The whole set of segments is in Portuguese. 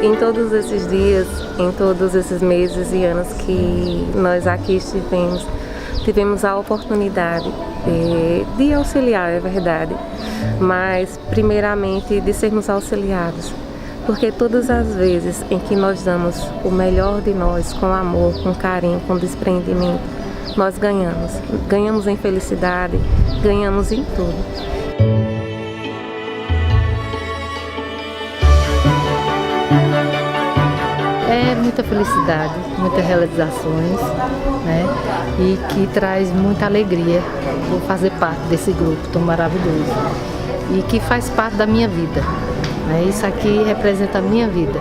Em todos esses dias, em todos esses meses e anos que nós aqui tivemos a oportunidade de auxiliar, é verdade, mas primeiramente de sermos auxiliados, porque todas as vezes em que nós damos o melhor de nós com amor, com carinho, com desprendimento, nós ganhamos em felicidade, ganhamos em tudo. É muita felicidade, muitas realizações, né? E que traz muita alegria por fazer parte desse grupo tão maravilhoso e que faz parte da minha vida, né? Isso aqui representa a minha vida.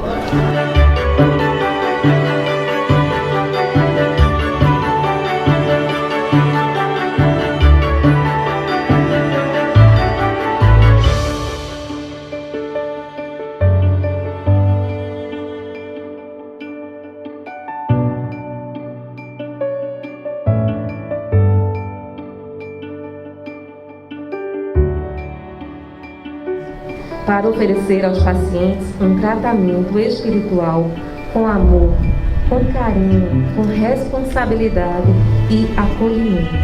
Para oferecer aos pacientes um tratamento espiritual com amor, com carinho, com responsabilidade e acolhimento.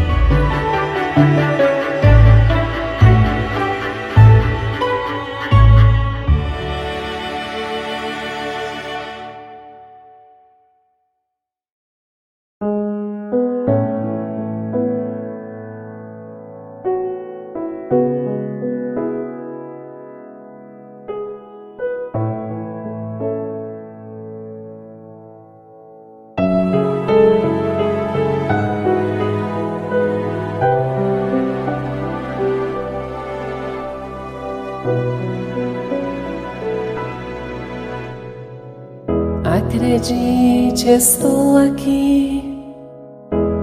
Acredite, estou aqui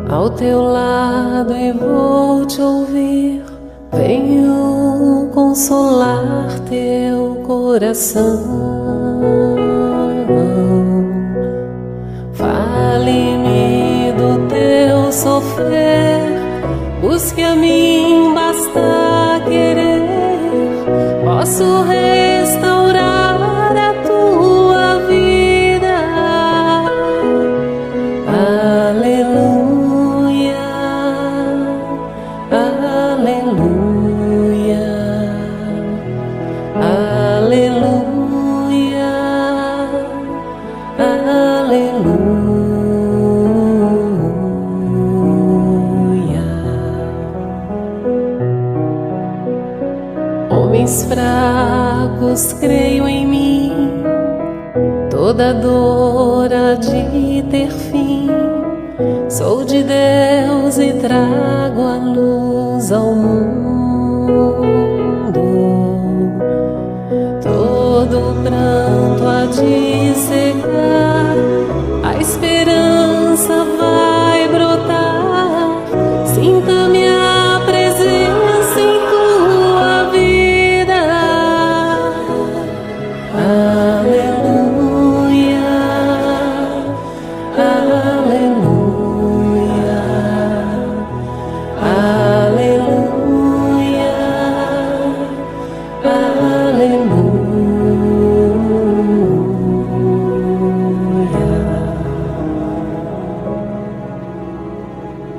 ao teu lado e vou te ouvir. Venho consolar teu coração. Fale-me do teu sofrer, busque a mim, basta querer. Posso restaurar a tua vida. Aleluia, aleluia, aleluia, aleluia. Homens fracos, creio em mim, toda dor há de ter fim. Sou de Deus e trago a luz ao mundo. Todo pranto há de secar, a esperança vai brotar. Sinta minha presença em tua vida. Aleluia, aleluia, aleluia, aleluia.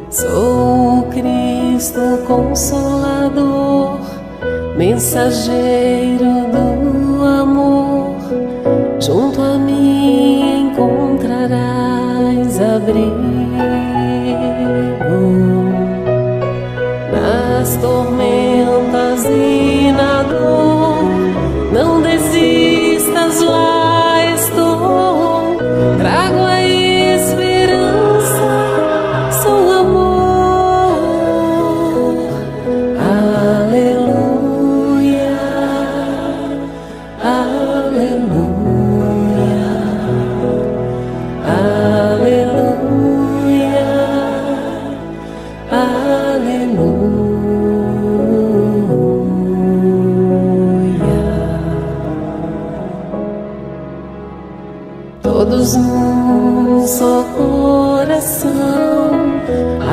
Sou o Cristo Consolador, mensageiro do amor. Junto a mim encontrarás abrigo. Nas tormentas e na dor, não desistas, lá estou. Trago a esperança, sou amor. Aleluia, aleluia, aleluia, aleluia. Todos num só coração,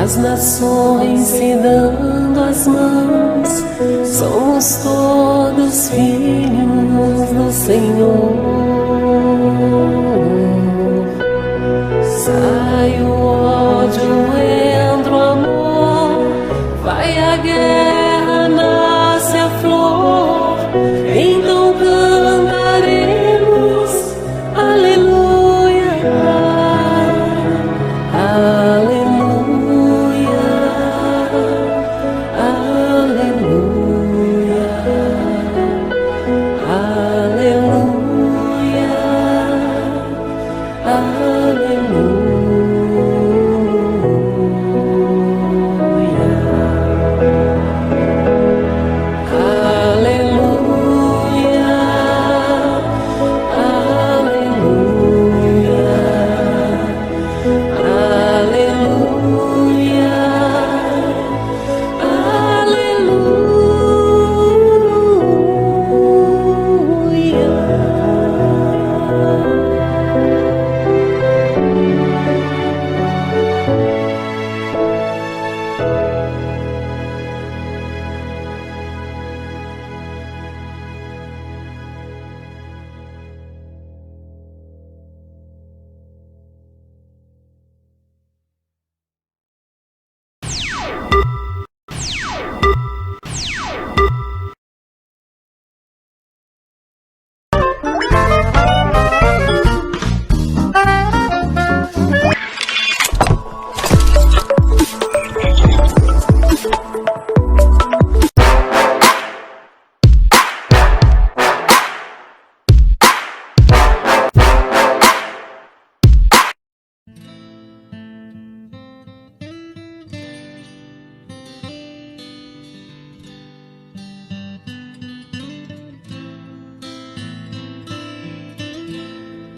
as nações se dando as mãos. Somos todos filhos do Senhor. Sai o ódio, entra o amor, vai a guerra, nasce a flor. Então cantaremos aleluia, aleluia, aleluia, aleluia, aleluia.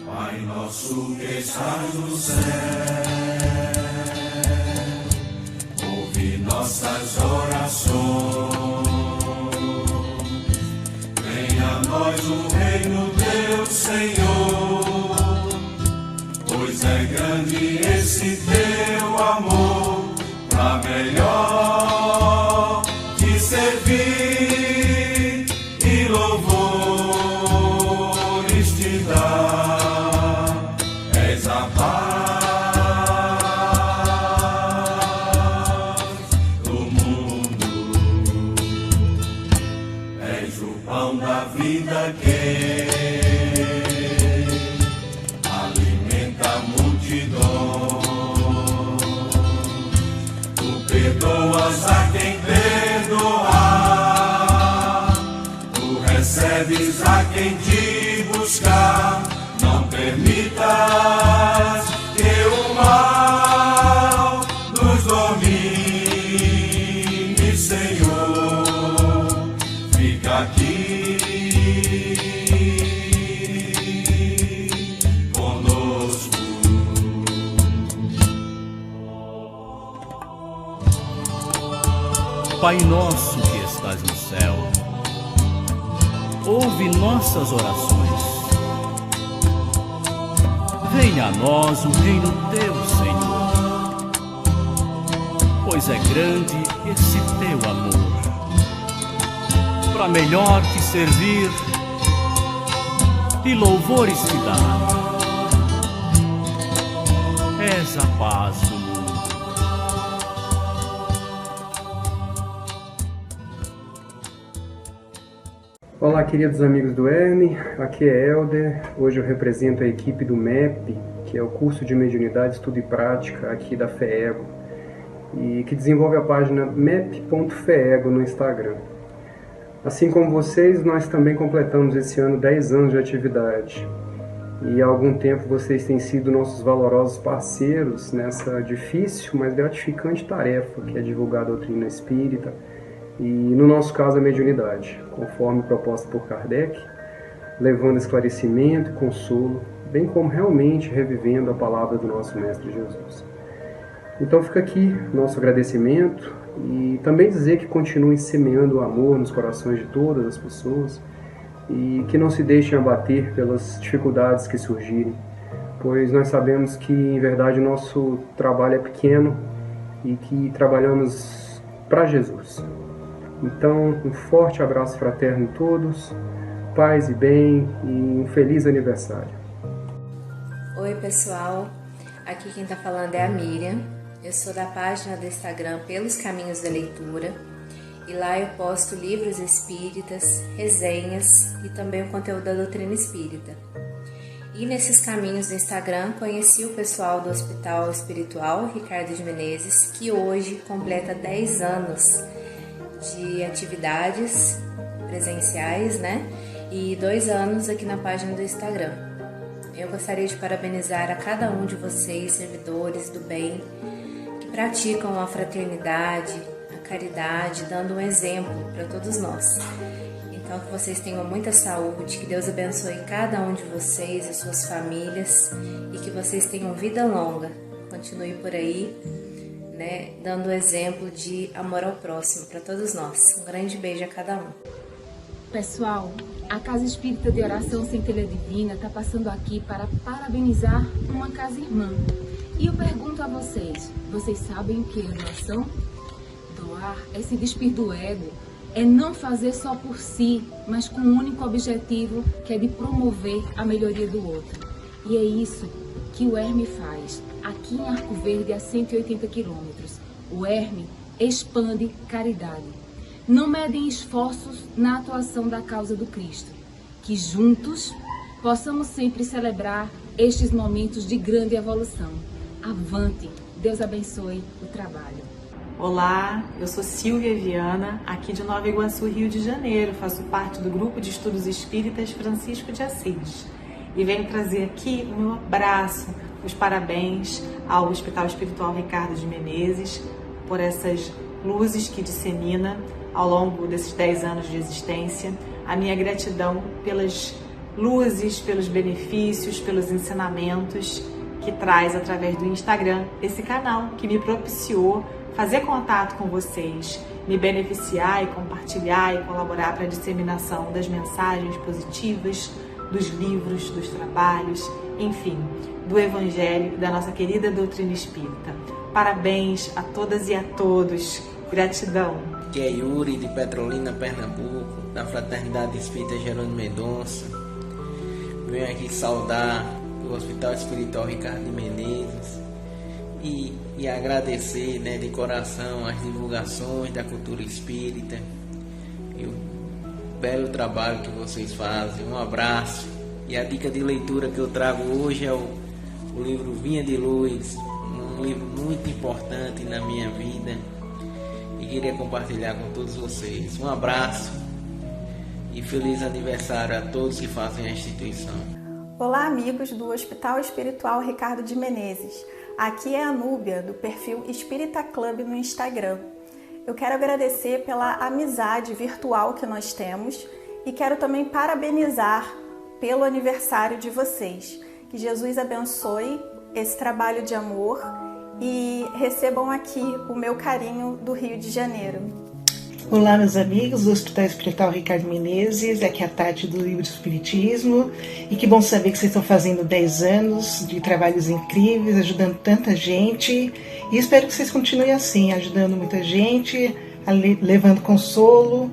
Pai nosso que estás no céu, ouve nossas orações. Venha a nós o reino teu, Senhor, pois é grande esse teu amor, pra melhor te servir e louvores te dar. És a paz do mundo, és o pão da vida que alimenta a multidão. Tu perdoas a quem perdoar, tu recebes a quem te buscar. Não permitas que o mal nos domine, Senhor. Fica aqui conosco. Pai nosso que estás no céu, ouve nossas orações. Venha a nós o reino teu, Senhor, pois é grande esse teu amor, para melhor te servir e louvores te dar. És a paz do mundo. Olá, queridos amigos do ERME, aqui é Helder. Hoje eu represento a equipe do MEP, que é o curso de Mediunidade, Estudo e Prática aqui da FEEGO, e que desenvolve a página mep.feego no Instagram. Assim como vocês, nós também completamos esse ano 10 anos de atividade. E há algum tempo vocês têm sido nossos valorosos parceiros nessa difícil, mas gratificante tarefa que é divulgar a doutrina espírita, e no nosso caso a mediunidade, conforme proposta por Kardec, levando esclarecimento e consolo, bem como realmente revivendo a palavra do nosso Mestre Jesus. Então fica aqui nosso agradecimento e também dizer que continuem semeando o amor nos corações de todas as pessoas e que não se deixem abater pelas dificuldades que surgirem, pois nós sabemos que em verdade o nosso trabalho é pequeno e que trabalhamos para Jesus. Então, um forte abraço fraterno a todos, paz e bem e um feliz aniversário. Oi pessoal, aqui quem está falando é a Miriam. Eu sou da página do Instagram Pelos Caminhos da Leitura e lá eu posto livros espíritas, resenhas e também o conteúdo da doutrina espírita. E nesses caminhos do Instagram conheci o pessoal do Hospital Espiritual Ricardo de Menezes, que hoje completa 10 anos de atividades presenciais, né? E 2 anos aqui na página do Instagram. Eu gostaria de parabenizar a cada um de vocês, servidores do bem, que praticam a fraternidade, a caridade, dando um exemplo para todos nós. Então, que vocês tenham muita saúde, que Deus abençoe cada um de vocês e suas famílias e que vocês tenham vida longa. Continue por aí, né, dando exemplo de amor ao próximo para todos nós. Um grande beijo a cada um. Pessoal, a Casa Espírita de Oração Centelha Divina está passando aqui para parabenizar uma casa irmã. E eu pergunto a vocês sabem o que é doação? Doar é se despir do ego, é não fazer só por si, mas com um único objetivo, que é de promover a melhoria do outro. E é isso que o Herme faz, aqui em Arco Verde, a 180 quilômetros. O Herme expande caridade. Não medem esforços na atuação da causa do Cristo. Que juntos possamos sempre celebrar estes momentos de grande evolução. Avante! Deus abençoe o trabalho. Olá, eu sou Silvia Viana, aqui de Nova Iguaçu, Rio de Janeiro. Faço parte do grupo de estudos espíritas Francisco de Assis. E venho trazer aqui o meu abraço, os parabéns ao Hospital Espiritual Ricardo de Menezes por essas luzes que dissemina ao longo desses 10 anos de existência. A minha gratidão pelas luzes, pelos benefícios, pelos ensinamentos que traz através do Instagram, esse canal que me propiciou fazer contato com vocês, me beneficiar e compartilhar e colaborar para a disseminação das mensagens positivas, dos livros, dos trabalhos, enfim, do Evangelho, da nossa querida doutrina espírita. Parabéns a todas e a todos. Gratidão. Que é Yuri, de Petrolina, Pernambuco, da Fraternidade Espírita Jerônimo Mendonça. Venho aqui saudar o Hospital Espiritual Ricardo de Menezes e agradecer, né, de coração as divulgações da cultura espírita e o belo trabalho que vocês fazem. Um abraço. E a dica de leitura que eu trago hoje é o livro Vinha de Luz, um livro muito importante na minha vida. E queria compartilhar com todos vocês. Um abraço e feliz aniversário a todos que fazem a instituição. Olá, amigos do Hospital Espiritual Ricardo de Menezes. Aqui é a Núbia, do perfil Espírita Club no Instagram. Eu quero agradecer pela amizade virtual que nós temos e quero também parabenizar pelo aniversário de vocês. Que Jesus abençoe esse trabalho de amor e recebam aqui o meu carinho do Rio de Janeiro. Olá, meus amigos do Hospital Espiritual Ricardo Menezes, aqui é a Tati do Livro do Espiritismo, e que bom saber que vocês estão fazendo 10 anos de trabalhos incríveis, ajudando tanta gente, e espero que vocês continuem assim, ajudando muita gente, levando consolo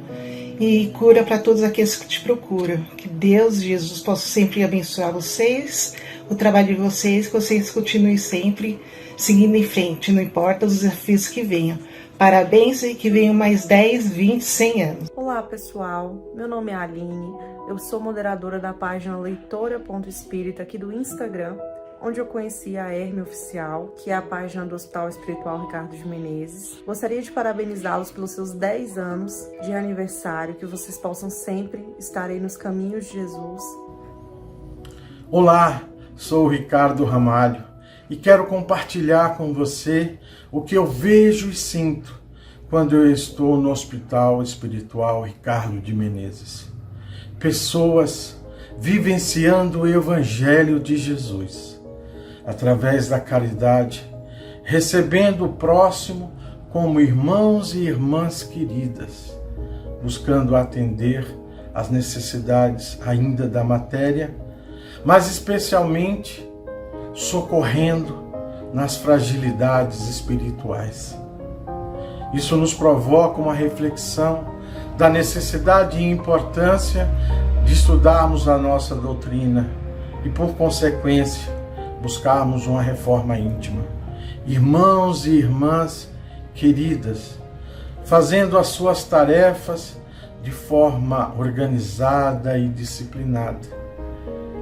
e cura para todos aqueles que te procuram. Que Deus e Jesus possam sempre abençoar vocês, o trabalho de vocês, que vocês continuem sempre seguindo em frente, não importa os desafios que venham. Parabéns e que venham mais 10, 20, 100 anos. Olá pessoal, meu nome é Aline, eu sou moderadora da página Leitora.espírita aqui do Instagram, onde eu conheci a Herme Oficial, que é a página do Hospital Espiritual Ricardo de Menezes. Gostaria de parabenizá-los pelos seus 10 anos de aniversário, que vocês possam sempre estar aí nos caminhos de Jesus. Olá, sou o Ricardo Ramalho e quero compartilhar com você o que eu vejo e sinto quando eu estou no Hospital Espiritual Ricardo de Menezes. Pessoas vivenciando o Evangelho de Jesus, através da caridade, recebendo o próximo como irmãos e irmãs queridas, buscando atender às necessidades ainda da matéria, mas especialmente socorrendo nas fragilidades espirituais. Isso nos provoca uma reflexão da necessidade e importância de estudarmos a nossa doutrina e, por consequência, buscarmos uma reforma íntima. Irmãos e irmãs queridas, fazendo as suas tarefas de forma organizada e disciplinada,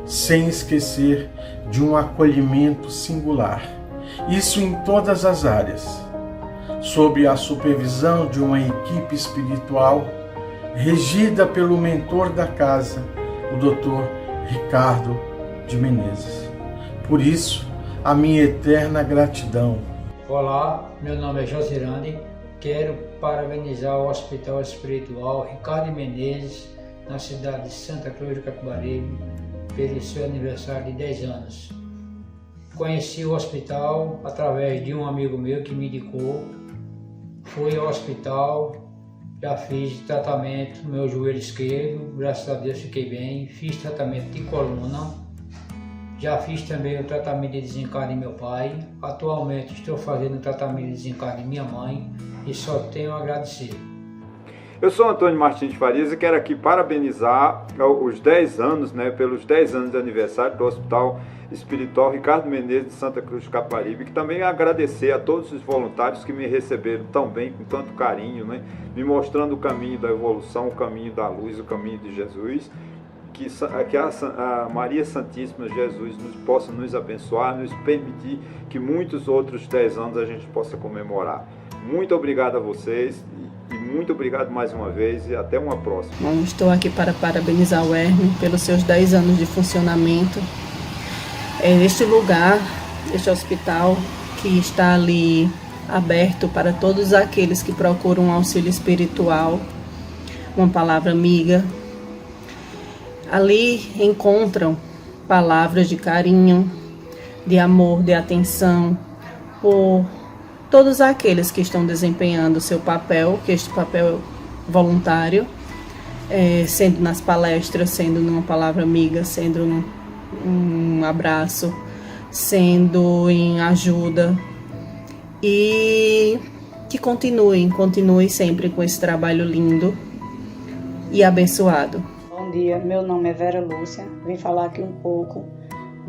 sem esquecer de um acolhimento singular. Isso em todas as áreas, sob a supervisão de uma equipe espiritual regida pelo mentor da casa, o Dr. Ricardo de Menezes. Por isso, a minha eterna gratidão. Olá, meu nome é Josirane. Quero parabenizar o Hospital Espiritual Ricardo de Menezes, na cidade de Santa Cruz do Capibaribe, pelo seu aniversário de 10 anos. Conheci o hospital através de um amigo meu que me indicou. Fui ao hospital, já fiz tratamento no meu joelho esquerdo, graças a Deus fiquei bem. Fiz tratamento de coluna, já fiz também o tratamento de desencarne de meu pai. Atualmente estou fazendo o tratamento de desencarne de minha mãe e só tenho a agradecer. Eu sou Antônio Martins de Farias e quero aqui parabenizar os 10 anos, pelos 10 anos de aniversário do Hospital Espiritual Ricardo Menezes de Santa Cruz do Capibaribe, que também agradecer a todos os voluntários que me receberam tão bem, com tanto carinho, me mostrando o caminho da evolução, o caminho da luz, o caminho de Jesus. Que a Maria Santíssima Jesus possa nos abençoar, nos permitir que muitos outros 10 anos a gente possa comemorar. Muito obrigado a vocês e muito obrigado mais uma vez e até uma próxima. Bom, estou aqui para parabenizar o Herme pelos seus 10 anos de funcionamento. Este lugar, este hospital que está ali aberto para todos aqueles que procuram um auxílio espiritual, uma palavra amiga. Ali encontram palavras de carinho, de amor, de atenção por todos aqueles que estão desempenhando o seu papel, que este papel voluntário, sendo nas palestras, sendo numa palavra amiga, sendo um abraço, sendo em ajuda, e que continue sempre com esse trabalho lindo e abençoado. Bom dia, meu nome é Vera Lúcia, vim falar aqui um pouco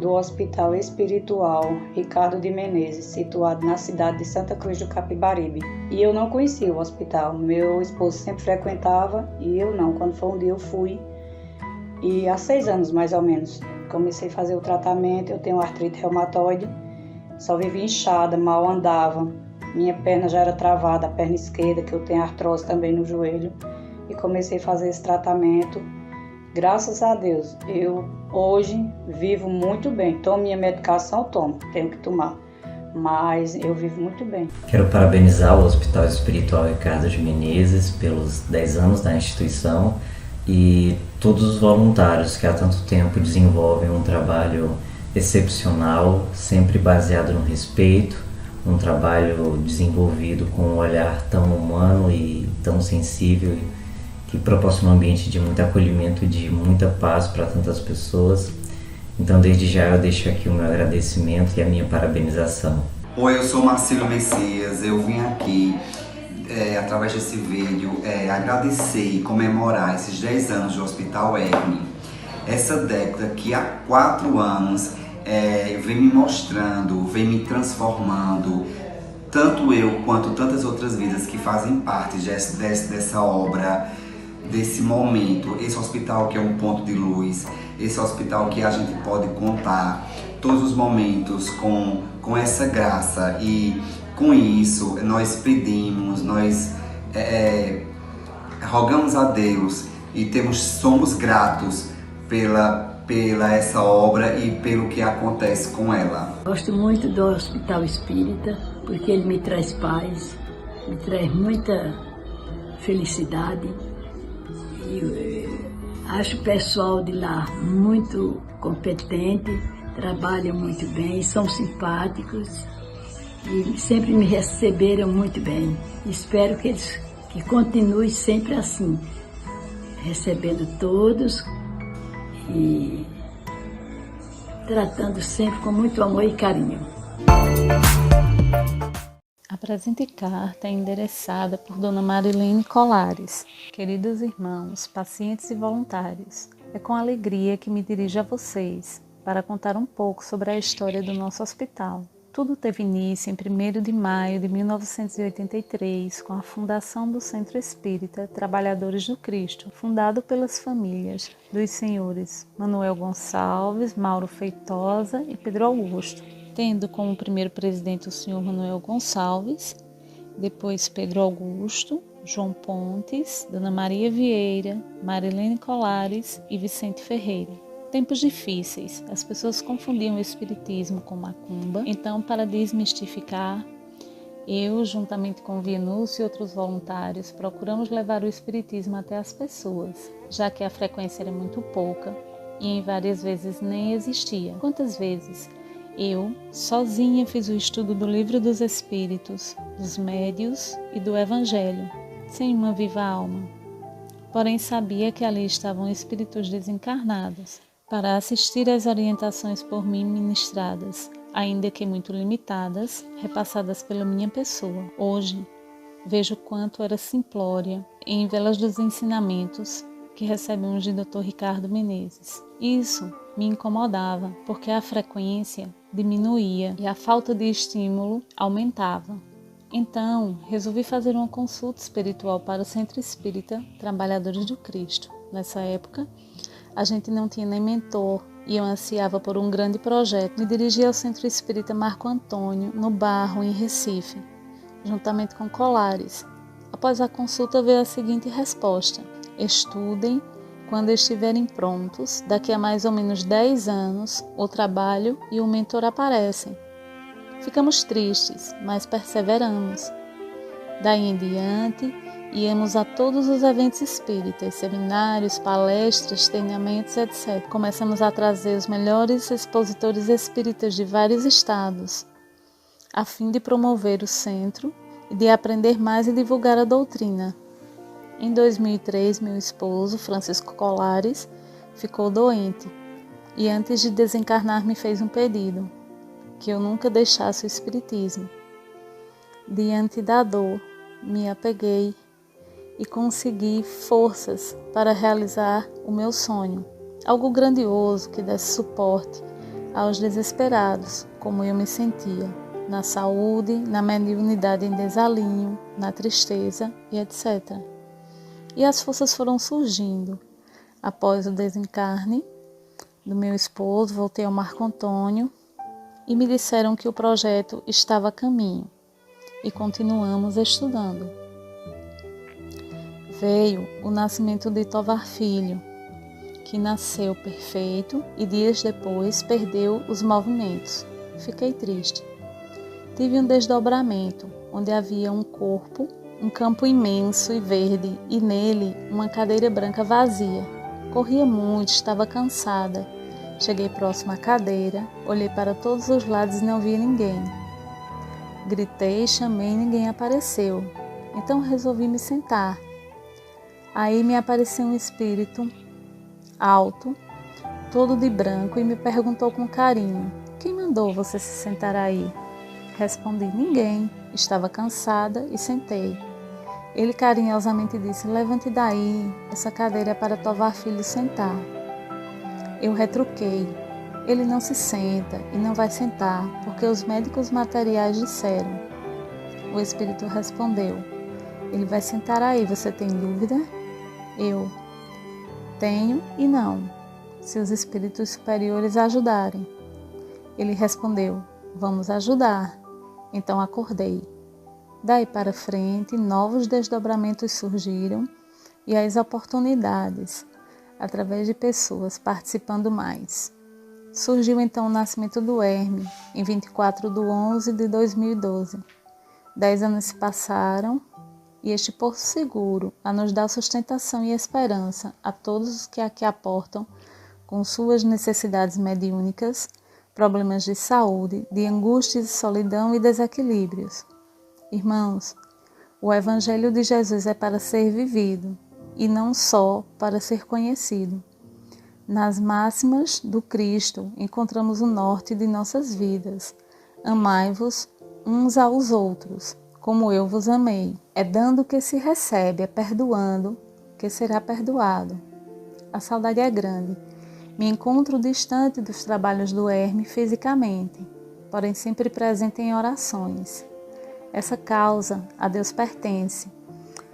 do Hospital Espiritual Ricardo de Menezes, situado na cidade de Santa Cruz do Capibaribe. E eu não conhecia o hospital, meu esposo sempre frequentava e eu não. Quando foi um dia eu fui e há 6 anos mais ou menos comecei a fazer o tratamento. Eu tenho artrite reumatoide, só vivia inchada, mal andava, minha perna já era travada, a perna esquerda, que eu tenho artrose também no joelho, e comecei a fazer esse tratamento. Graças a Deus, eu hoje vivo muito bem. Tomo minha medicação, tenho que tomar, mas eu vivo muito bem. Quero parabenizar o Hospital Espiritual Ricardo de Menezes pelos 10 anos da instituição e todos os voluntários que há tanto tempo desenvolvem um trabalho excepcional, sempre baseado no respeito, um trabalho desenvolvido com um olhar tão humano e tão sensível, que proporciona um ambiente de muito acolhimento e de muita paz para tantas pessoas. Então, desde já eu deixo aqui o meu agradecimento e a minha parabenização. Oi, eu sou Marcelo Messias, eu vim aqui através desse vídeo agradecer e comemorar esses 10 anos do Hospital Herme. Essa década que há 4 anos vem me mostrando, vem me transformando, tanto eu quanto tantas outras vidas que fazem parte dessa obra, desse momento. Esse hospital que é um ponto de luz, esse hospital que a gente pode contar todos os momentos com essa graça, e com isso nós pedimos, nós rogamos a Deus e somos gratos pela essa obra e pelo que acontece com ela. Gosto muito do Hospital Espírita porque ele me traz paz, me traz muita felicidade. E acho o pessoal de lá muito competente, trabalham muito bem, são simpáticos e sempre me receberam muito bem. Espero que continue sempre assim, recebendo todos e tratando sempre com muito amor e carinho. A presente carta é endereçada por Dona Marilene Colares. Queridos irmãos, pacientes e voluntários, é com alegria que me dirijo a vocês para contar um pouco sobre a história do nosso hospital. Tudo teve início em 1º de maio de 1983, com a fundação do Centro Espírita Trabalhadores do Cristo, fundado pelas famílias dos senhores Manuel Gonçalves, Mauro Feitosa e Pedro Augusto, tendo como primeiro presidente o senhor Manuel Gonçalves, depois Pedro Augusto, João Pontes, Dona Maria Vieira, Marilene Colares e Vicente Ferreira. Tempos difíceis, as pessoas confundiam o espiritismo com macumba, então, para desmistificar, eu, juntamente com o Vienúcio e outros voluntários, procuramos levar o espiritismo até as pessoas, já que a frequência era muito pouca e em várias vezes nem existia. Quantas vezes eu, sozinha, fiz o estudo do Livro dos Espíritos, dos Médios e do Evangelho, sem uma viva alma. Porém, sabia que ali estavam espíritos desencarnados, para assistir às orientações por mim ministradas, ainda que muito limitadas, repassadas pela minha pessoa. Hoje, vejo quanto era simplória em velas dos ensinamentos que recebemos de Dr. Ricardo Menezes. Isso me incomodava, porque a frequência diminuía e a falta de estímulo aumentava. Então, resolvi fazer uma consulta espiritual para o Centro Espírita Trabalhadores do Cristo. Nessa época, a gente não tinha nem mentor e eu ansiava por um grande projeto. Me dirigi ao Centro Espírita Marco Antônio, no Barro, em Recife, juntamente com Colares. Após a consulta veio a seguinte resposta: estudem, quando estiverem prontos, daqui a mais ou menos 10 anos, o trabalho e o mentor aparecem. Ficamos tristes, mas perseveramos. Daí em diante, íamos a todos os eventos espíritas, seminários, palestras, treinamentos, etc. Começamos a trazer os melhores expositores espíritas de vários estados, a fim de promover o centro e de aprender mais e divulgar a doutrina. Em 2003, meu esposo, Francisco Colares, ficou doente e antes de desencarnar me fez um pedido, que eu nunca deixasse o espiritismo. Diante da dor, me apeguei e consegui forças para realizar o meu sonho, algo grandioso que desse suporte aos desesperados, como eu me sentia, na saúde, na mediunidade em desalinho, na tristeza e etc. E as forças foram surgindo. Após o desencarne do meu esposo, voltei ao Marco Antônio e me disseram que o projeto estava a caminho e continuamos estudando. Veio o nascimento de Tovar Filho, que nasceu perfeito e dias depois perdeu os movimentos. Fiquei triste. Tive um desdobramento, onde havia um corpo, um campo imenso e verde e nele uma cadeira branca vazia. Corria muito, estava cansada. Cheguei próximo à cadeira, olhei para todos os lados e não vi ninguém. Gritei, chamei e ninguém apareceu. Então resolvi me sentar. Aí me apareceu um espírito alto, todo de branco, e me perguntou com carinho: quem mandou você se sentar aí? Respondi: ninguém. Estava cansada e sentei. Ele carinhosamente disse: levante daí, essa cadeira é para Tovar Filho sentar. Eu retruquei: ele não se senta e não vai sentar, porque os médicos materiais disseram. O espírito respondeu: ele vai sentar aí, você tem dúvida? Eu: tenho e não, se os espíritos superiores ajudarem. Ele respondeu: vamos ajudar. Então acordei. Daí para frente, novos desdobramentos surgiram e as oportunidades, através de pessoas participando mais. Surgiu então o nascimento do Herme, em 24/11/2012. 10 anos se passaram e este porto seguro a nos dar sustentação e esperança a todos os que aqui aportam com suas necessidades mediúnicas, problemas de saúde, de angústias, solidão e desequilíbrios. Irmãos, o Evangelho de Jesus é para ser vivido e não só para ser conhecido. Nas máximas do Cristo encontramos o norte de nossas vidas. Amai-vos uns aos outros, como eu vos amei. É dando que se recebe, é perdoando que será perdoado. A saudade é grande Me encontro distante dos trabalhos do Herme fisicamente, porém sempre presente em orações. Essa causa a Deus pertence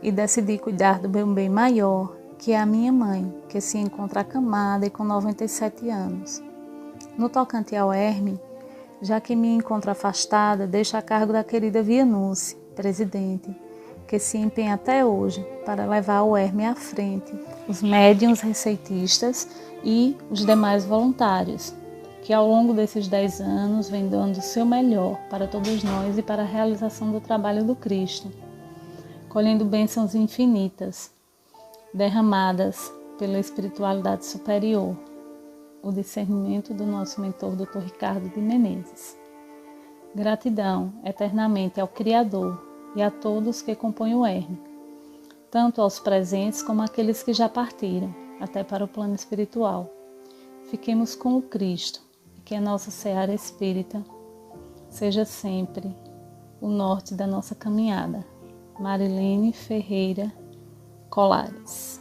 e decidi cuidar do meu bem maior, que é a minha mãe, que se encontra acamada e com 97 anos. No tocante ao Herme, já que me encontro afastada, deixo a cargo da querida Vianúcia, presidente, que se empenha até hoje para levar o Herme à frente, os médiuns receitistas e os demais voluntários, que ao longo desses 10 anos vem dando o seu melhor para todos nós e para a realização do trabalho do Cristo, colhendo bênçãos infinitas, derramadas pela espiritualidade superior, o discernimento do nosso mentor, Dr. Ricardo de Menezes. Gratidão eternamente ao Criador e a todos que compõem o Herme, tanto aos presentes como àqueles que já partiram, até para o plano espiritual. Fiquemos com o Cristo, e que a nossa seara espírita seja sempre o norte da nossa caminhada. Marilene Ferreira Colares.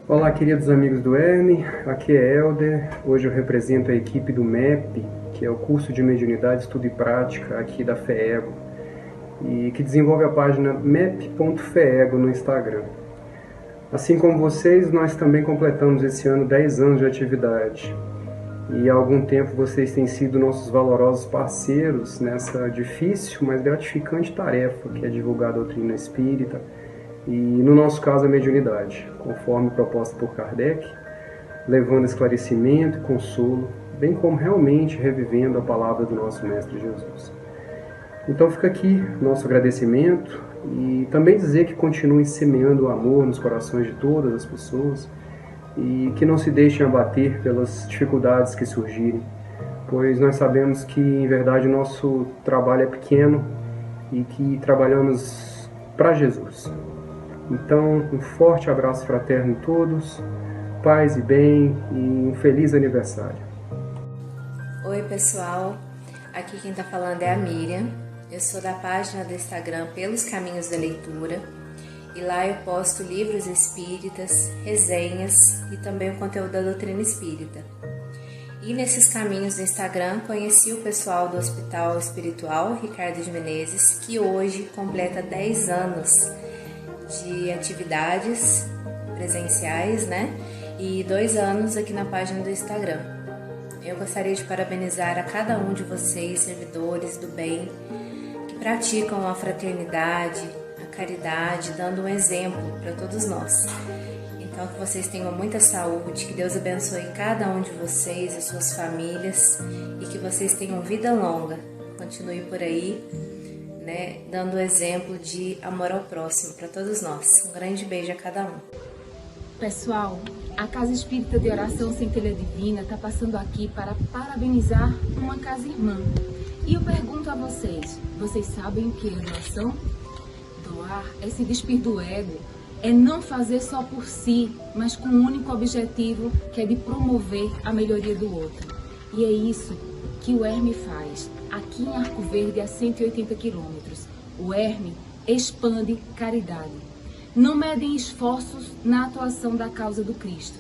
Olá, queridos amigos do Herme, aqui é Helder. Hoje eu represento a equipe do MEP, que é o curso de Mediunidade, Estudo e Prática aqui da FEEGO, e que desenvolve a página mep.feego no Instagram. Assim como vocês, nós também completamos esse ano 10 anos de atividade. E há algum tempo vocês têm sido nossos valorosos parceiros nessa difícil, mas gratificante tarefa que é divulgar a doutrina espírita, e no nosso caso a mediunidade, conforme proposta por Kardec, levando esclarecimento e consolo, bem como realmente revivendo a palavra do nosso Mestre Jesus. Então fica aqui nosso agradecimento e também dizer que continuem semeando o amor nos corações de todas as pessoas e que não se deixem abater pelas dificuldades que surgirem, pois nós sabemos que em verdade o nosso trabalho é pequeno e que trabalhamos para Jesus. Então, um forte abraço fraterno em todos, paz e bem e um feliz aniversário. Oi pessoal, aqui quem está falando é a Miriam, eu sou da página do Instagram Pelos Caminhos da Leitura e lá eu posto livros espíritas, resenhas e também o conteúdo da doutrina espírita. E nesses caminhos do Instagram conheci o pessoal do Hospital Espiritual Ricardo de Menezes, que hoje completa 10 anos de atividades presenciais, né? E 2 anos aqui na página do Instagram. Eu gostaria de parabenizar a cada um de vocês, servidores do bem, que praticam a fraternidade, a caridade, dando um exemplo para todos nós. Então, que vocês tenham muita saúde, que Deus abençoe cada um de vocês e suas famílias e que vocês tenham vida longa. Continue por aí, né, dando exemplo de amor ao próximo para todos nós. Um grande beijo a cada um. Pessoal, a Casa Espírita de Oração Centelha Divina está passando aqui para parabenizar uma casa irmã. E eu pergunto a vocês, vocês sabem o que é doação? Doar é se despir do ego, é não fazer só por si, mas com um único objetivo, que é de promover a melhoria do outro. E é isso que o Herme faz, aqui em Arco Verde, a 180 quilômetros. O Herme expande caridade. Não medem esforços na atuação da causa do Cristo.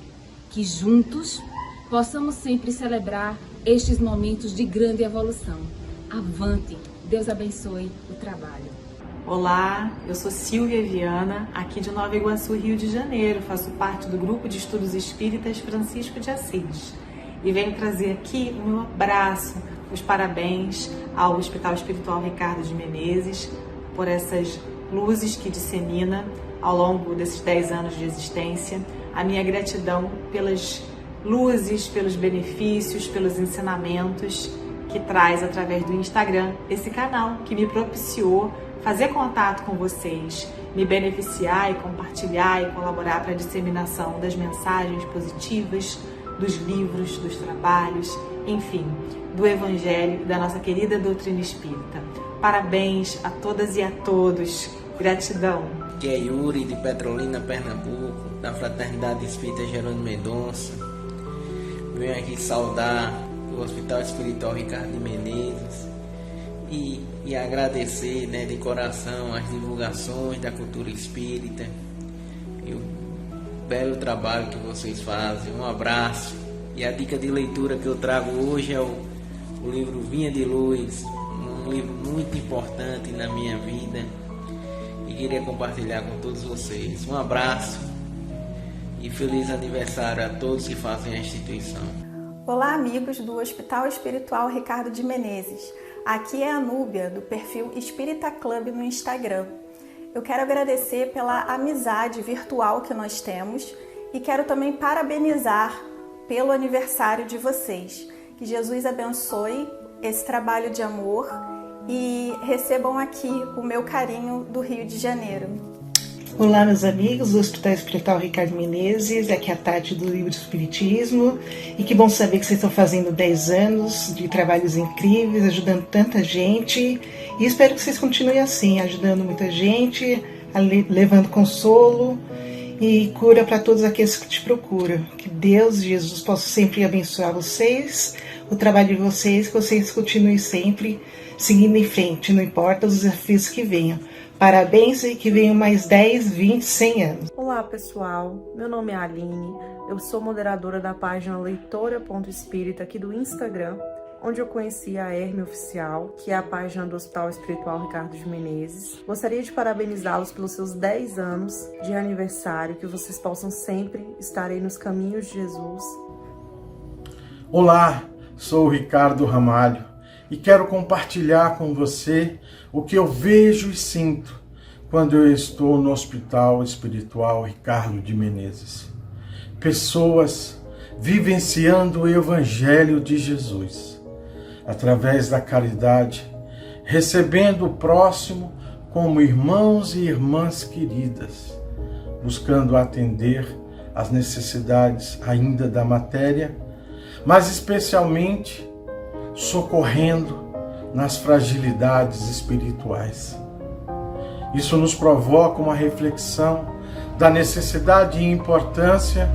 Que juntos possamos sempre celebrar estes momentos de grande evolução. Avante! Deus abençoe o trabalho. Olá, eu sou Silvia Viana, aqui de Nova Iguaçu, Rio de Janeiro. Faço parte do Grupo de Estudos Espíritas Francisco de Assis. E venho trazer aqui o meu abraço, os parabéns ao Hospital Espiritual Ricardo de Menezes por essas luzes que dissemina ao longo desses 10 anos de existência. A minha gratidão pelas luzes, pelos benefícios, pelos ensinamentos que traz através do Instagram, esse canal que me propiciou fazer contato com vocês, me beneficiar e compartilhar e colaborar para a disseminação das mensagens positivas dos livros, dos trabalhos, enfim, do Evangelho e da nossa querida doutrina espírita. Parabéns a todas e a todos. Gratidão. Que é Yuri, de Petrolina, Pernambuco, da Fraternidade Espírita Jerônimo Mendonça. Venho aqui saudar o Hospital Espiritual Ricardo de Menezes e agradecer, né, de coração as divulgações da cultura espírita e o belo trabalho que vocês fazem. Um abraço. E a dica de leitura que eu trago hoje é o livro Vinha de Luz, um livro muito importante na minha vida e queria compartilhar com todos vocês. Um abraço e feliz aniversário a todos que fazem a instituição. Olá, amigos do Hospital Espiritual Ricardo de Menezes. Aqui é a Núbia, do perfil Espírita Club no Instagram. Eu quero agradecer pela amizade virtual que nós temos e quero também parabenizar pelo aniversário de vocês. Que Jesus abençoe esse trabalho de amor e recebam aqui o meu carinho do Rio de Janeiro. Olá, meus amigos do Hospital Espiritual Ricardo Menezes, aqui é a Tati do Livro do Espiritismo, e que bom saber que vocês estão fazendo 10 anos de trabalhos incríveis, ajudando tanta gente, e espero que vocês continuem assim, ajudando muita gente, levando consolo e cura para todos aqueles que te procuram. Que Deus e Jesus possam sempre abençoar vocês, o trabalho de vocês, que vocês continuem sempre seguindo em frente, não importa os desafios que venham. Parabéns e que venham mais 10, 20, 100 anos. Olá pessoal, meu nome é Aline, eu sou moderadora da página leitora.espírita aqui do Instagram, onde eu conheci a Herme Oficial, que é a página do Hospital Espiritual Ricardo de Menezes. Gostaria de parabenizá-los pelos seus 10 anos de aniversário, que vocês possam sempre estar aí nos caminhos de Jesus. Olá, sou o Ricardo Ramalho e quero compartilhar com você o que eu vejo e sinto quando eu estou no Hospital Espiritual Ricardo de Menezes. Pessoas vivenciando o Evangelho de Jesus, através da caridade, recebendo o próximo como irmãos e irmãs queridas, buscando atender às necessidades ainda da matéria, mas especialmente socorrendo nas fragilidades espirituais. Isso nos provoca uma reflexão da necessidade e importância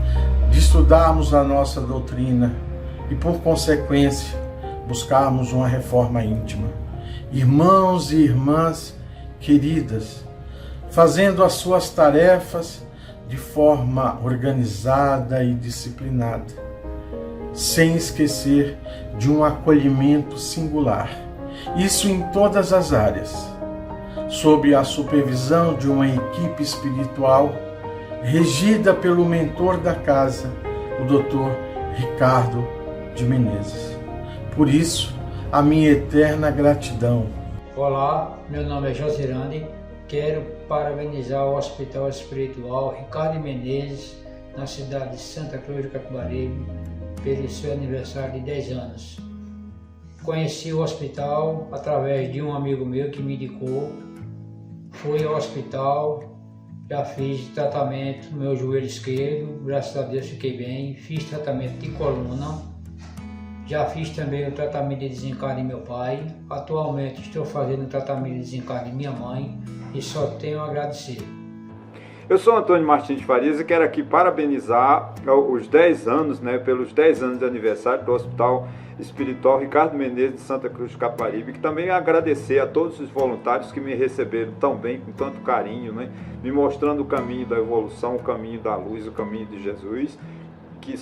de estudarmos a nossa doutrina e, por consequência, buscarmos uma reforma íntima. Irmãos e irmãs queridas, fazendo as suas tarefas de forma organizada e disciplinada, sem esquecer de um acolhimento singular. Isso em todas as áreas, sob a supervisão de uma equipe espiritual regida pelo mentor da casa, o Dr. Ricardo de Menezes. Por isso, a minha eterna gratidão. Olá, meu nome é Josirande, quero parabenizar o Hospital Espiritual Ricardo de Menezes, na cidade de Santa Cruz do Capibaribe, pelo seu aniversário de 10 anos. Conheci o hospital através de um amigo meu que me indicou. Fui ao hospital, já fiz tratamento no meu joelho esquerdo, graças a Deus fiquei bem. Fiz tratamento de coluna, já fiz também o tratamento de desencarne de meu pai. Atualmente estou fazendo o tratamento de desencarne de minha mãe e só tenho a agradecer. Eu sou Antônio Martins Farias e quero aqui parabenizar os 10 anos, né, pelos 10 anos de aniversário do Hospital Espiritual Ricardo Menezes de Santa Cruz do Capibaribe, que também agradecer a todos os voluntários que me receberam tão bem, com tanto carinho, né, me mostrando o caminho da evolução, o caminho da luz, o caminho de Jesus, que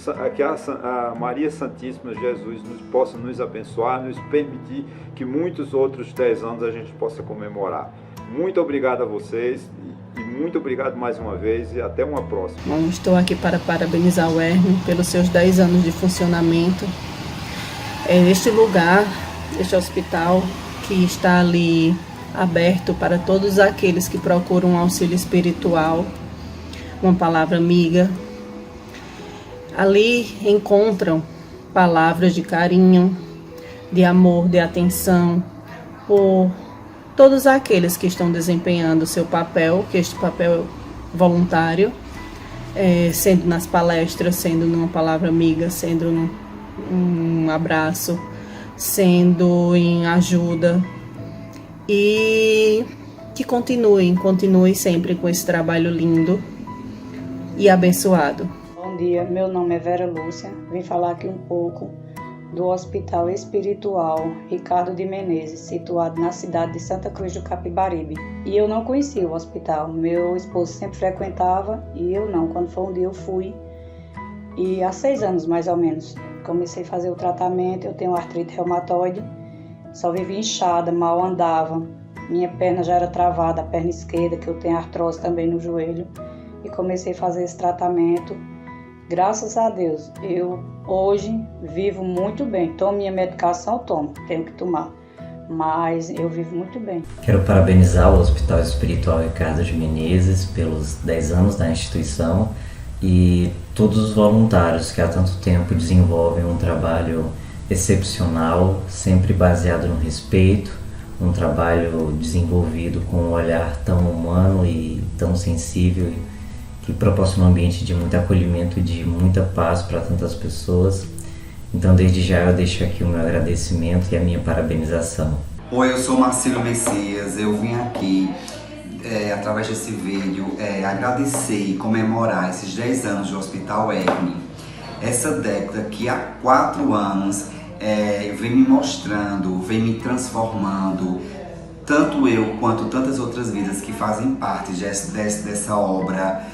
a Maria Santíssima Jesus possa nos abençoar, nos permitir que muitos outros 10 anos a gente possa comemorar. Muito obrigado a vocês. E muito obrigado mais uma vez e até uma próxima. Bom, estou aqui para parabenizar o Herme pelos seus 10 anos de funcionamento. Este lugar, este hospital que está ali aberto para todos aqueles que procuram um auxílio espiritual, uma palavra amiga. Ali encontram palavras de carinho, de amor, de atenção por todos aqueles que estão desempenhando o seu papel, que este papel voluntário, sendo nas palestras, sendo numa palavra amiga, sendo num abraço, sendo em ajuda, e que continue sempre com esse trabalho lindo e abençoado. Bom dia, meu nome é Vera Lúcia, vim falar aqui um pouco do Hospital Espiritual Ricardo de Menezes, situado na cidade de Santa Cruz do Capibaribe. E eu não conhecia o hospital, meu esposo sempre frequentava e eu não. Quando foi um dia eu fui, e há 6 anos mais ou menos, comecei a fazer o tratamento. Eu tenho artrite reumatoide, só vivia inchada, mal andava, minha perna já era travada, a perna esquerda, que eu tenho artrose também no joelho, e comecei a fazer esse tratamento. Graças a Deus, eu hoje vivo muito bem. Tomo minha medicação, tenho que tomar, mas eu vivo muito bem. Quero parabenizar o Hospital Espiritual Ricardo de Menezes pelos 10 anos da instituição e todos os voluntários que há tanto tempo desenvolvem um trabalho excepcional, sempre baseado no respeito, um trabalho desenvolvido com um olhar tão humano e tão sensível, que proporciona um ambiente de muito acolhimento e de muita paz para tantas pessoas. Então, desde já eu deixo aqui o meu agradecimento e a minha parabenização. Oi, eu sou Marcelo Messias, eu vim aqui, através desse vídeo, agradecer e comemorar esses 10 anos do Hospital ERME. Essa década que há 4 anos vem me mostrando, vem me transformando, tanto eu quanto tantas outras vidas que fazem parte dessa obra,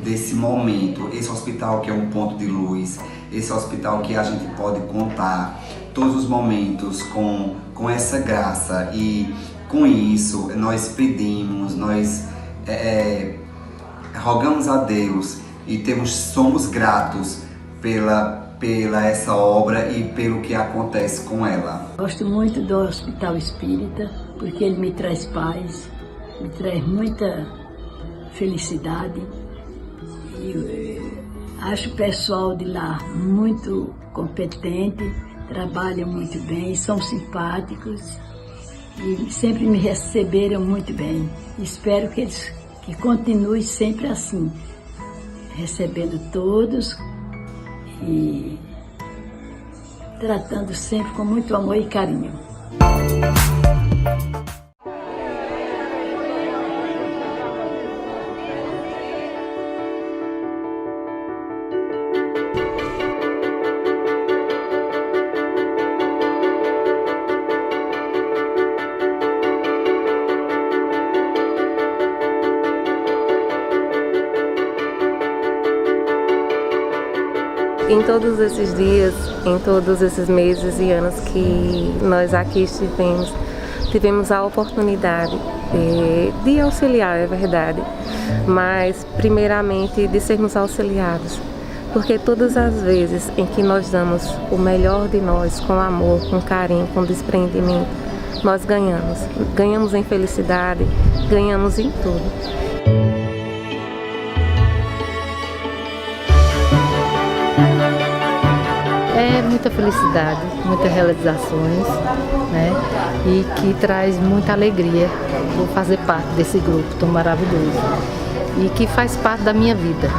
desse momento. Esse hospital que é um ponto de luz, esse hospital que a gente pode contar todos os momentos com essa graça, e com isso nós pedimos, nós rogamos a Deus e somos gratos pela essa obra e pelo que acontece com ela. Gosto muito do Hospital Espírita porque ele me traz paz, me traz muita felicidade. Acho o pessoal de lá muito competente, trabalham muito bem, são simpáticos e sempre me receberam muito bem. Espero que continue sempre assim, recebendo todos e tratando sempre com muito amor e carinho. Em todos esses dias, em todos esses meses e anos que nós aqui tivemos a oportunidade de auxiliar, é verdade, mas primeiramente de sermos auxiliados, porque todas as vezes em que nós damos o melhor de nós, com amor, com carinho, com desprendimento, nós ganhamos em felicidade, ganhamos em tudo. É muita felicidade, muitas realizações, né? E que traz muita alegria por fazer parte desse grupo tão maravilhoso e que faz parte da minha vida,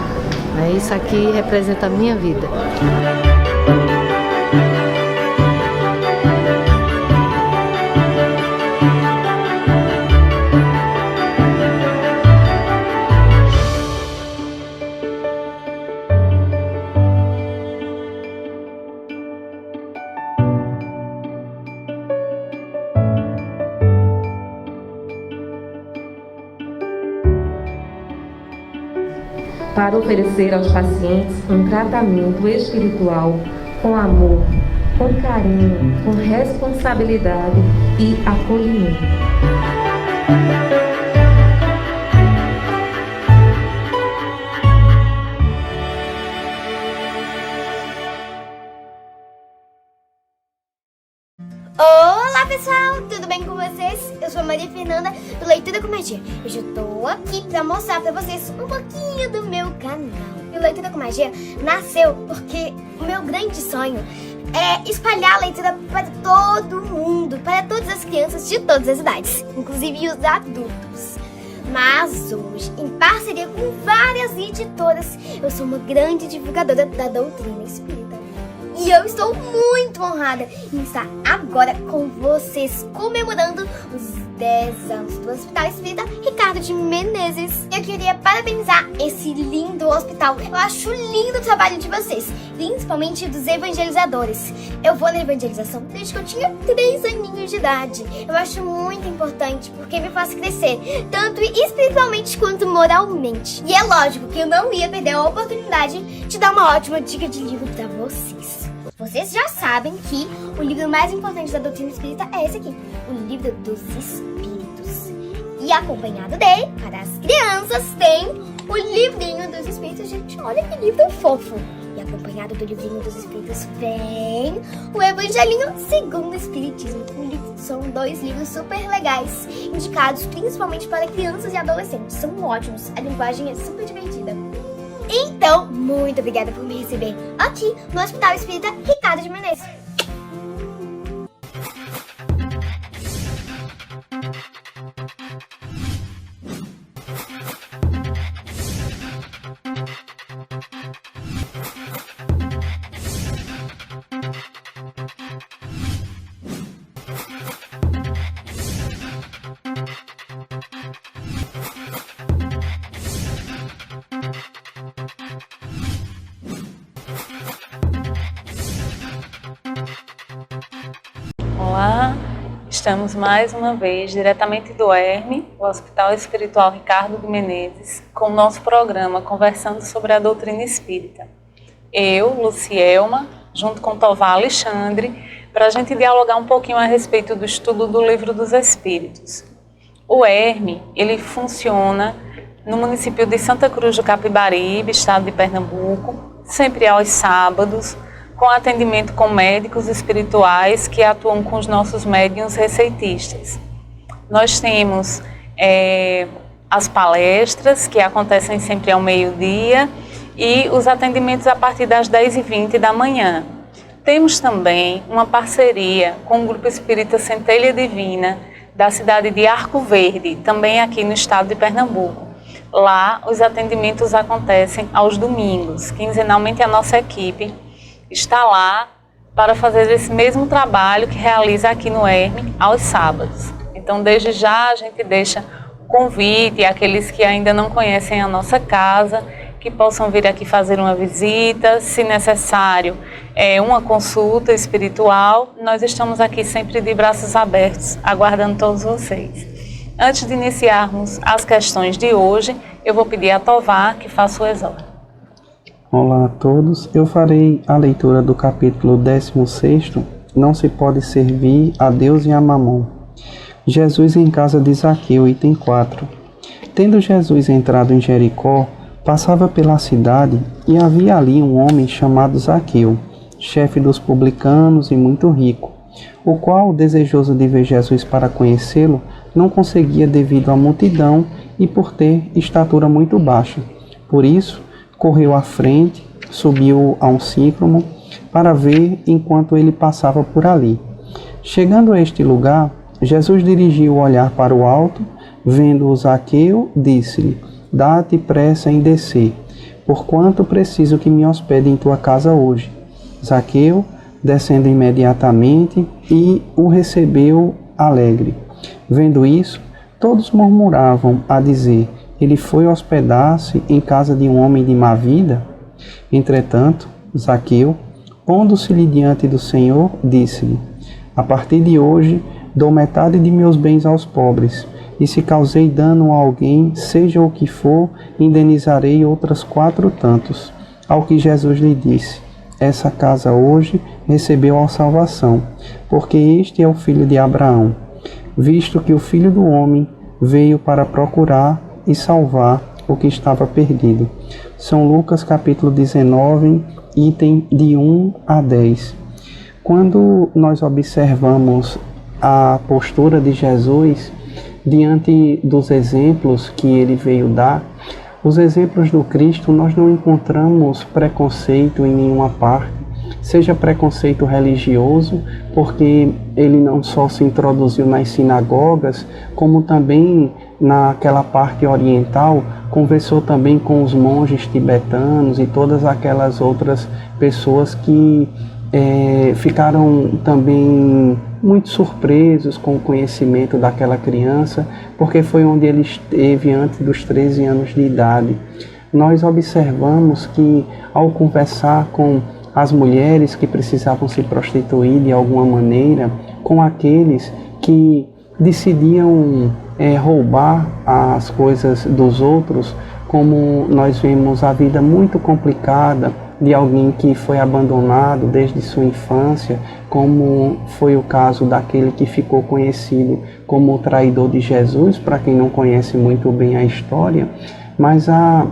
né? Isso aqui representa a minha vida. Para oferecer aos pacientes um tratamento espiritual com amor, com carinho, com responsabilidade e acolhimento. Olá pessoal, tudo bem com vocês? Eu sou a Maria Fernanda do Leitura com Magia. Hoje eu tô aqui pra mostrar pra vocês um pouquinho do meu canal. E o Leitura com Magia nasceu porque o meu grande sonho é espalhar a leitura para todo mundo, para todas as crianças de todas as idades, inclusive os adultos. Mas hoje, em parceria com várias editoras, eu sou uma grande divulgadora da doutrina espírita. E eu estou muito honrada em estar agora com vocês comemorando os 10 anos do Hospital Espírita Ricardo de Menezes. Eu queria parabenizar esse lindo hospital. Eu acho lindo o trabalho de vocês, principalmente dos evangelizadores. Eu vou na evangelização desde que eu tinha 3 aninhos de idade. Eu acho muito importante porque me faz crescer, tanto espiritualmente quanto moralmente. E é lógico que eu não ia perder a oportunidade de dar uma ótima dica de livro para vocês. Vocês já sabem que o livro mais importante da doutrina espírita é esse aqui, o Livro dos Espíritos. E acompanhado dele, para as crianças, tem o Livrinho dos Espíritos. Gente, olha que livro fofo! E acompanhado do Livrinho dos Espíritos vem o Evangelinho segundo o Espiritismo. São 2 livros super legais, indicados principalmente para crianças e adolescentes. São ótimos, a linguagem é super divertida. Então, muito obrigada por me receber aqui no Hospital Espírita Ricardo de Menezes. Olá, estamos mais uma vez diretamente do ERME, o Hospital Espiritual Ricardo de Menezes, com o nosso programa Conversando sobre a Doutrina Espírita. Eu, Lucielma, junto com Tovar Alexandre, para a gente dialogar um pouquinho a respeito do estudo do Livro dos Espíritos. O ERME, ele funciona no município de Santa Cruz do Capibaribe, estado de Pernambuco, sempre aos sábados, com atendimento com médicos espirituais que atuam com os nossos médiuns receitistas. Nós temos as palestras, que acontecem sempre ao meio-dia, e os atendimentos a partir das 10h20 da manhã. Temos também uma parceria com o Grupo Espírita Centelha Divina, da cidade de Arco Verde, também aqui no estado de Pernambuco. Lá, os atendimentos acontecem aos domingos. Quinzenalmente, a nossa equipe está lá para fazer esse mesmo trabalho que realiza aqui no ERME aos sábados. Então, desde já, a gente deixa o convite àqueles que ainda não conhecem a nossa casa, que possam vir aqui fazer uma visita, se necessário, uma consulta espiritual. Nós estamos aqui sempre de braços abertos, aguardando todos vocês. Antes de iniciarmos as questões de hoje, eu vou pedir a Tovar que faça o exame. Olá a todos, eu farei a leitura do capítulo 16, Não se pode servir a Deus e a Mamon. Jesus em casa de Zaqueu, item 4. Tendo Jesus entrado em Jericó, passava pela cidade e havia ali um homem chamado Zaqueu, chefe dos publicanos e muito rico, o qual, desejoso de ver Jesus para conhecê-lo, não conseguia devido à multidão e por ter estatura muito baixa. Por isso, correu à frente, subiu a um sicômoro para ver enquanto ele passava por ali. Chegando a este lugar, Jesus dirigiu o olhar para o alto, vendo o Zaqueu, disse-lhe: Dá-te pressa em descer, porquanto preciso que me hospede em tua casa hoje. Zaqueu, descendo imediatamente, e o recebeu alegre. Vendo isso, todos murmuravam a dizer: Ele foi hospedar-se em casa de um homem de má vida? Entretanto, Zaqueu, pondo-se-lhe diante do Senhor, disse-lhe: A partir de hoje, dou metade de meus bens aos pobres, e se causei dano a alguém, seja o que for, indenizarei outras 4 tantos. Ao que Jesus lhe disse: Essa casa hoje recebeu a salvação, porque este é o filho de Abraão, visto que o Filho do Homem veio para procurar e salvar o que estava perdido. São Lucas capítulo 19, item de 1 a 10. Quando nós observamos a postura de Jesus diante dos exemplos que ele veio dar, os exemplos do Cristo, nós não encontramos preconceito em nenhuma parte, seja preconceito religioso, porque ele não só se introduziu nas sinagogas, como também naquela parte oriental, conversou também com os monges tibetanos e todas aquelas outras pessoas que ficaram também muito surpresos com o conhecimento daquela criança, porque foi onde ele esteve antes dos 13 anos de idade. Nós observamos que, ao conversar com as mulheres que precisavam se prostituir de alguma maneira, com aqueles que decidiam roubar as coisas dos outros, como nós vemos a vida muito complicada de alguém que foi abandonado desde sua infância, como foi o caso daquele que ficou conhecido como o traidor de Jesus, para quem não conhece muito bem a história, mas a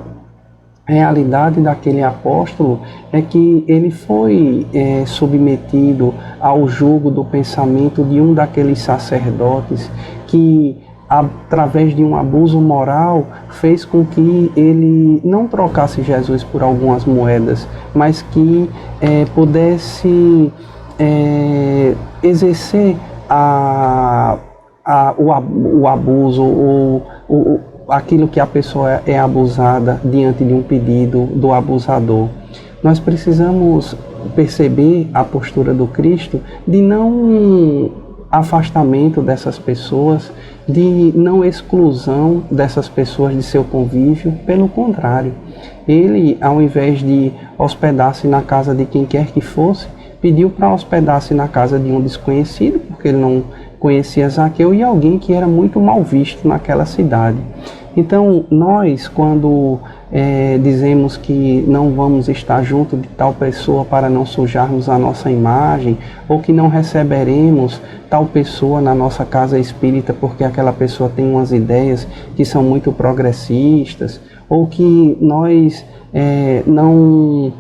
realidade daquele apóstolo é que ele foi submetido ao jugo do pensamento de um daqueles sacerdotes que, através de um abuso moral, fez com que ele não trocasse Jesus por algumas moedas, mas que pudesse exercer o abuso, aquilo que a pessoa é abusada diante de um pedido do abusador. Nós precisamos perceber a postura do Cristo de não afastamento dessas pessoas, de não exclusão dessas pessoas de seu convívio. Pelo contrário, ele, ao invés de hospedar-se na casa de quem quer que fosse, pediu para hospedar-se na casa de um desconhecido, porque ele não conhecia Zaqueu, e alguém que era muito mal visto naquela cidade. Então, nós, quando dizemos que não vamos estar junto de tal pessoa para não sujarmos a nossa imagem, ou que não receberemos tal pessoa na nossa casa espírita porque aquela pessoa tem umas ideias que são muito progressistas, ou que nós não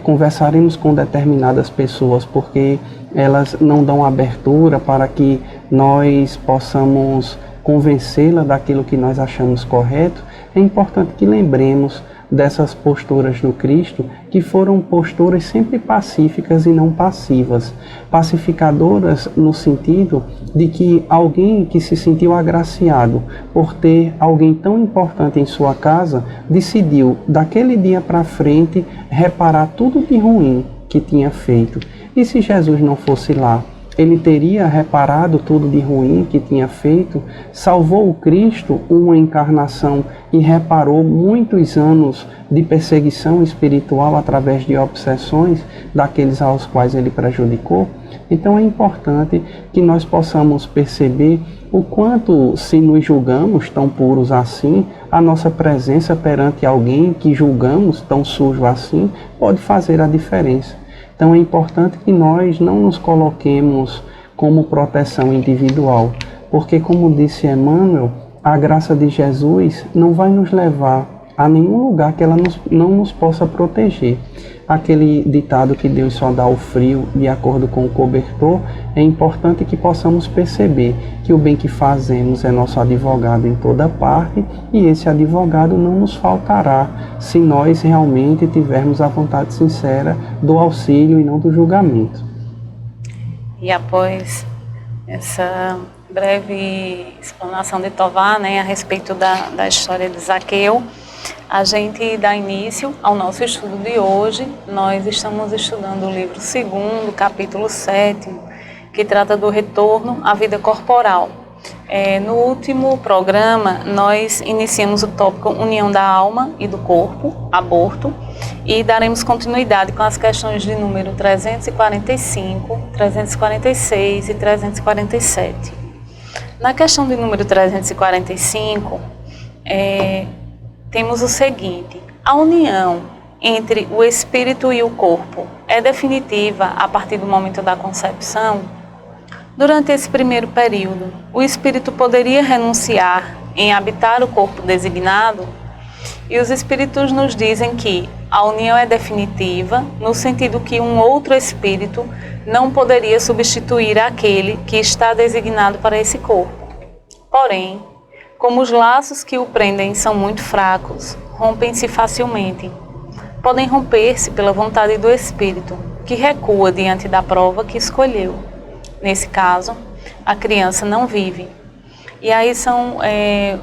conversaremos com determinadas pessoas porque elas não dão abertura para que nós possamos convencê-la daquilo que nós achamos correto, é importante que lembremos dessas posturas do Cristo, que foram posturas sempre pacíficas e não passivas. Pacificadoras no sentido de que alguém que se sentiu agraciado por ter alguém tão importante em sua casa, decidiu, daquele dia para frente, reparar tudo de ruim que tinha feito. E se Jesus não fosse lá, ele teria reparado tudo de ruim que tinha feito? Salvou o Cristo uma encarnação e reparou muitos anos de perseguição espiritual através de obsessões daqueles aos quais ele prejudicou? Então é importante que nós possamos perceber o quanto, se nos julgamos tão puros assim, a nossa presença perante alguém que julgamos tão sujo assim pode fazer a diferença. Então é importante que nós não nos coloquemos como proteção individual, porque, como disse Emmanuel, a graça de Jesus não vai nos levar a nenhum lugar que ela não nos possa proteger. Aquele ditado que Deus só dá o frio de acordo com o cobertor, é importante que possamos perceber que o bem que fazemos é nosso advogado em toda parte, e esse advogado não nos faltará se nós realmente tivermos a vontade sincera do auxílio e não do julgamento. E após essa breve explanação de Tovar, a respeito da história de Zaqueu, a gente dá início ao nosso estudo de hoje. Nós estamos estudando o livro 2º, capítulo 7, que trata do retorno à vida corporal. No último programa, nós iniciamos o tópico União da Alma e do Corpo, aborto, e daremos continuidade com as questões de número 345, 346 e 347. Na questão de número 345, temos o seguinte: a união entre o espírito e o corpo é definitiva a partir do momento da concepção? Durante esse primeiro período, o espírito poderia renunciar em habitar o corpo designado? E os espíritos nos dizem que a união é definitiva no sentido que um outro espírito não poderia substituir aquele que está designado para esse corpo. Porém, como os laços que o prendem são muito fracos, rompem-se facilmente. Podem romper-se pela vontade do espírito, que recua diante da prova que escolheu. Nesse caso, a criança não vive. E aí são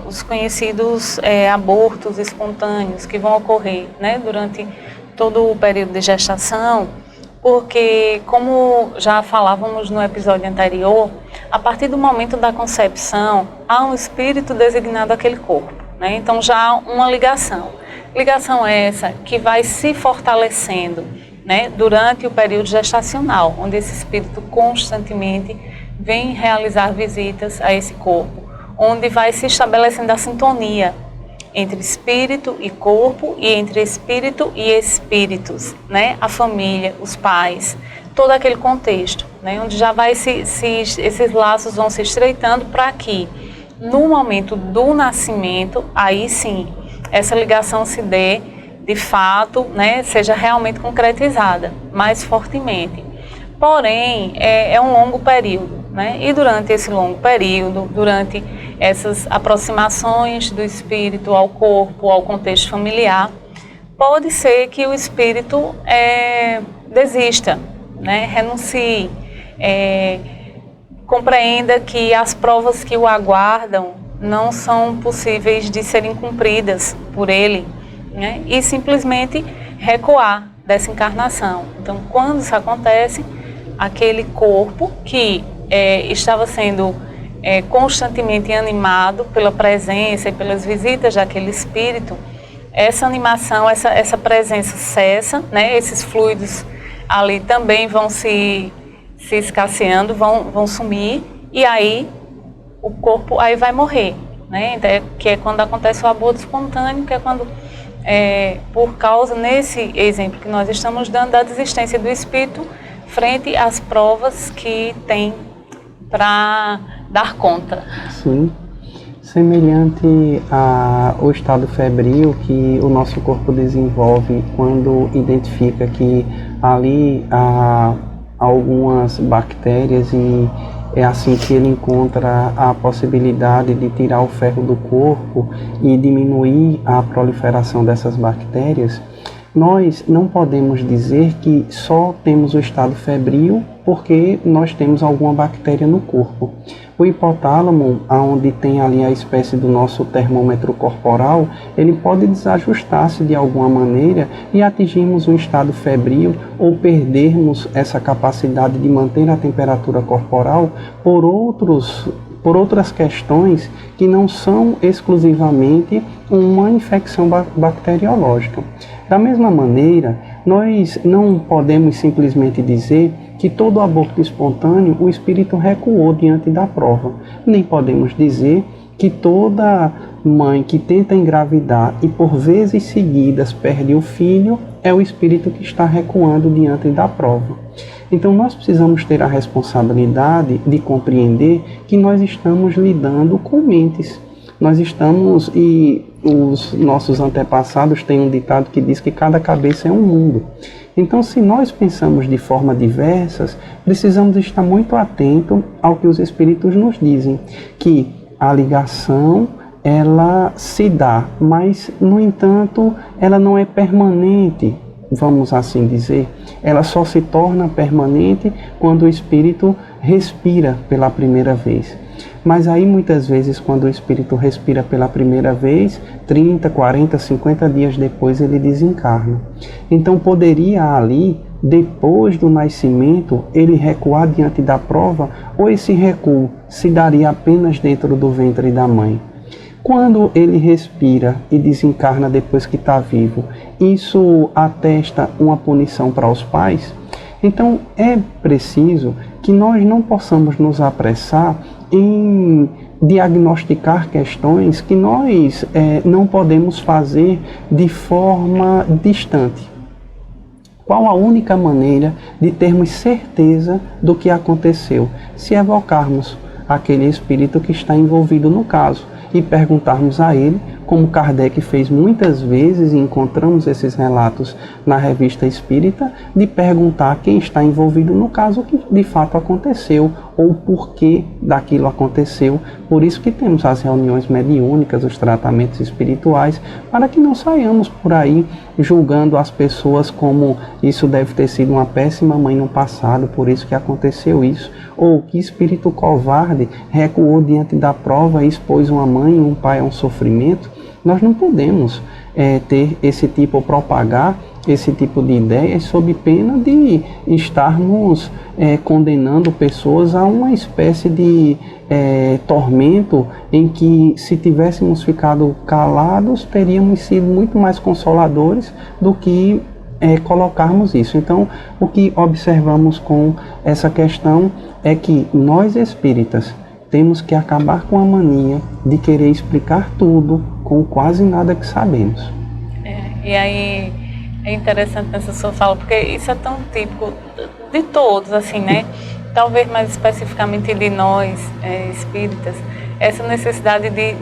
os conhecidos abortos espontâneos que vão ocorrer, né, durante todo o período de gestação, porque, como já falávamos no episódio anterior, a partir do momento da concepção, há um espírito designado àquele corpo, né? Então já há uma ligação. Ligação essa que vai se fortalecendo, né, durante o período gestacional, onde esse espírito constantemente vem realizar visitas a esse corpo, onde vai se estabelecendo a sintonia entre espírito e corpo e entre espírito e espíritos, né? A família, os pais, todo aquele contexto, né? Onde já vai esses laços vão se estreitando para que, no momento do nascimento, aí sim, essa ligação se dê de fato, né? Seja realmente concretizada, mais fortemente. Porém, é um longo período, né? E durante esse longo período, durante essas aproximações do espírito ao corpo, ao contexto familiar, pode ser que o espírito desista, né? Renuncie, compreenda que as provas que o aguardam não são possíveis de serem cumpridas por ele, né? E simplesmente recuar dessa encarnação. Então, quando isso acontece, aquele corpo que estava sendo constantemente animado pela presença e pelas visitas daquele espírito, essa animação, essa presença cessa, né? Esses fluidos ali também vão se escasseando, vão sumir, e aí o corpo aí vai morrer, né? Então, que é quando acontece o aborto espontâneo, que é quando, por causa, nesse exemplo que nós estamos dando, da desistência do espírito frente às provas que tem para dar conta. Sim, semelhante ao estado febril que o nosso corpo desenvolve quando identifica que ali há algumas bactérias, e é assim que ele encontra a possibilidade de tirar o ferro do corpo e diminuir a proliferação dessas bactérias. Nós não podemos dizer que só temos o estado febril porque nós temos alguma bactéria no corpo. O hipotálamo, onde tem ali a espécie do nosso termômetro corporal, ele pode desajustar-se de alguma maneira e atingirmos um estado febril ou perdermos essa capacidade de manter a temperatura corporal por outras questões que não são exclusivamente uma infecção bacteriológica. Da mesma maneira, nós não podemos simplesmente dizer que todo aborto espontâneo o espírito recuou diante da prova. Nem podemos dizer que toda mãe que tenta engravidar e por vezes seguidas perde o filho é o espírito que está recuando diante da prova. Então nós precisamos ter a responsabilidade de compreender que nós estamos lidando com mentes. Nós estamos, e os nossos antepassados têm um ditado que diz que cada cabeça é um mundo. Então, se nós pensamos de forma diversas, precisamos estar muito atentos ao que os espíritos nos dizem, que a ligação, ela se dá, mas, no entanto, ela não é permanente, vamos assim dizer. Ela só se torna permanente quando o espírito respira pela primeira vez. Mas aí muitas vezes quando o espírito respira pela primeira vez, 30, 40, 50 dias depois ele desencarna. Então poderia ali, depois do nascimento, ele recuar diante da prova, ou esse recuo se daria apenas dentro do ventre da mãe? Quando ele respira e desencarna depois que está vivo, isso atesta uma punição para os pais? Então é preciso que nós não possamos nos apressar em diagnosticar questões que nós não podemos fazer de forma distante. Qual a única maneira de termos certeza do que aconteceu? Se evocarmos aquele espírito que está envolvido no caso e perguntarmos a ele, como Kardec fez muitas vezes, e encontramos esses relatos na Revista Espírita, de perguntar quem está envolvido no caso, o que de fato aconteceu, ou o porquê daquilo aconteceu. Por isso que temos as reuniões mediúnicas, os tratamentos espirituais, para que não saiamos por aí julgando as pessoas como isso deve ter sido uma péssima mãe no passado, por isso que aconteceu isso, ou que espírito covarde recuou diante da prova e expôs uma mãe e um pai a um sofrimento. Nós não podemos ter esse tipo, ou propagar esse tipo de ideias sob pena de estarmos condenando pessoas a uma espécie de tormento em que, se tivéssemos ficado calados, teríamos sido muito mais consoladores do que colocarmos isso. Então, o que observamos com essa questão é que nós espíritas temos que acabar com a mania de querer explicar tudo com quase nada que sabemos. E aí é interessante essa sua fala, porque isso é tão típico de todos, assim, né? Talvez mais especificamente de nós, espíritas, essa necessidade de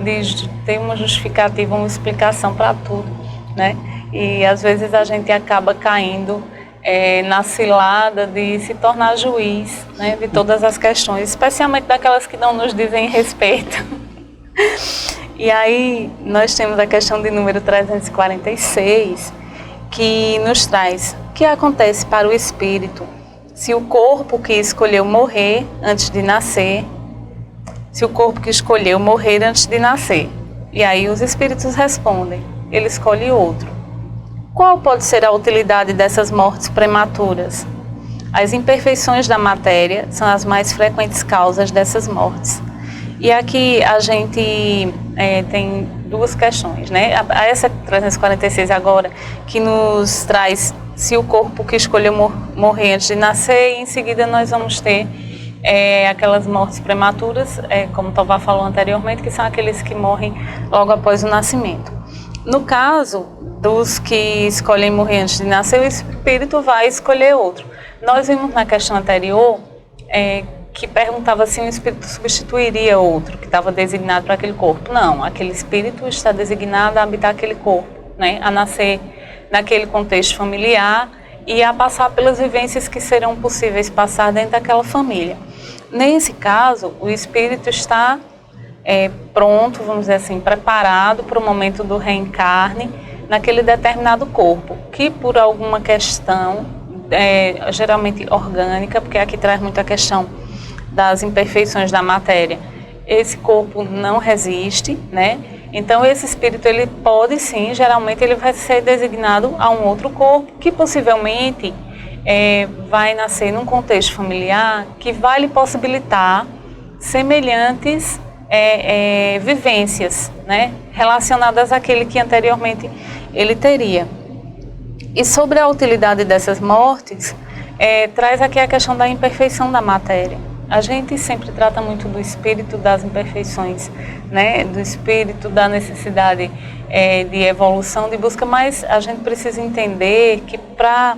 ter uma justificativa, uma explicação para tudo, né? E às vezes a gente acaba caindo na cilada de se tornar juiz, né, de todas as questões, especialmente daquelas que não nos dizem respeito. E aí nós temos a questão de número 346, que nos traz o que acontece para o espírito se o corpo que escolheu morrer antes de nascer, E aí os espíritos respondem, ele escolhe outro. Qual pode ser a utilidade dessas mortes prematuras? As imperfeições da matéria são as mais frequentes causas dessas mortes. E aqui a gente tem duas questões, né? Essa 346 agora, que nos traz se o corpo que escolheu morrer antes de nascer, e em seguida nós vamos ter aquelas mortes prematuras, como o Tovar falou anteriormente, que são aqueles que morrem logo após o nascimento. No caso dos que escolhem morrer antes de nascer, o espírito vai escolher outro. Nós vimos na questão anterior que perguntava se um espírito substituiria outro que estava designado para aquele corpo. Não, aquele espírito está designado a habitar aquele corpo, né? A nascer naquele contexto familiar e a passar pelas vivências que serão possíveis passar dentro daquela família. Nesse caso, o espírito está pronto, vamos dizer assim, preparado para o momento do reencarne naquele determinado corpo, que por alguma questão, geralmente orgânica, porque aqui traz muito a questão das imperfeições da matéria, esse corpo não resiste, né? Então esse espírito, ele pode sim, geralmente ele vai ser designado a um outro corpo, que possivelmente vai nascer num contexto familiar que vai lhe possibilitar semelhantes vivências, né, relacionadas àquele que anteriormente ele teria. E sobre a utilidade dessas mortes, traz aqui a questão da imperfeição da matéria. A gente sempre trata muito do espírito, das imperfeições, né, do espírito, da necessidade de evolução, de busca, mas a gente precisa entender que para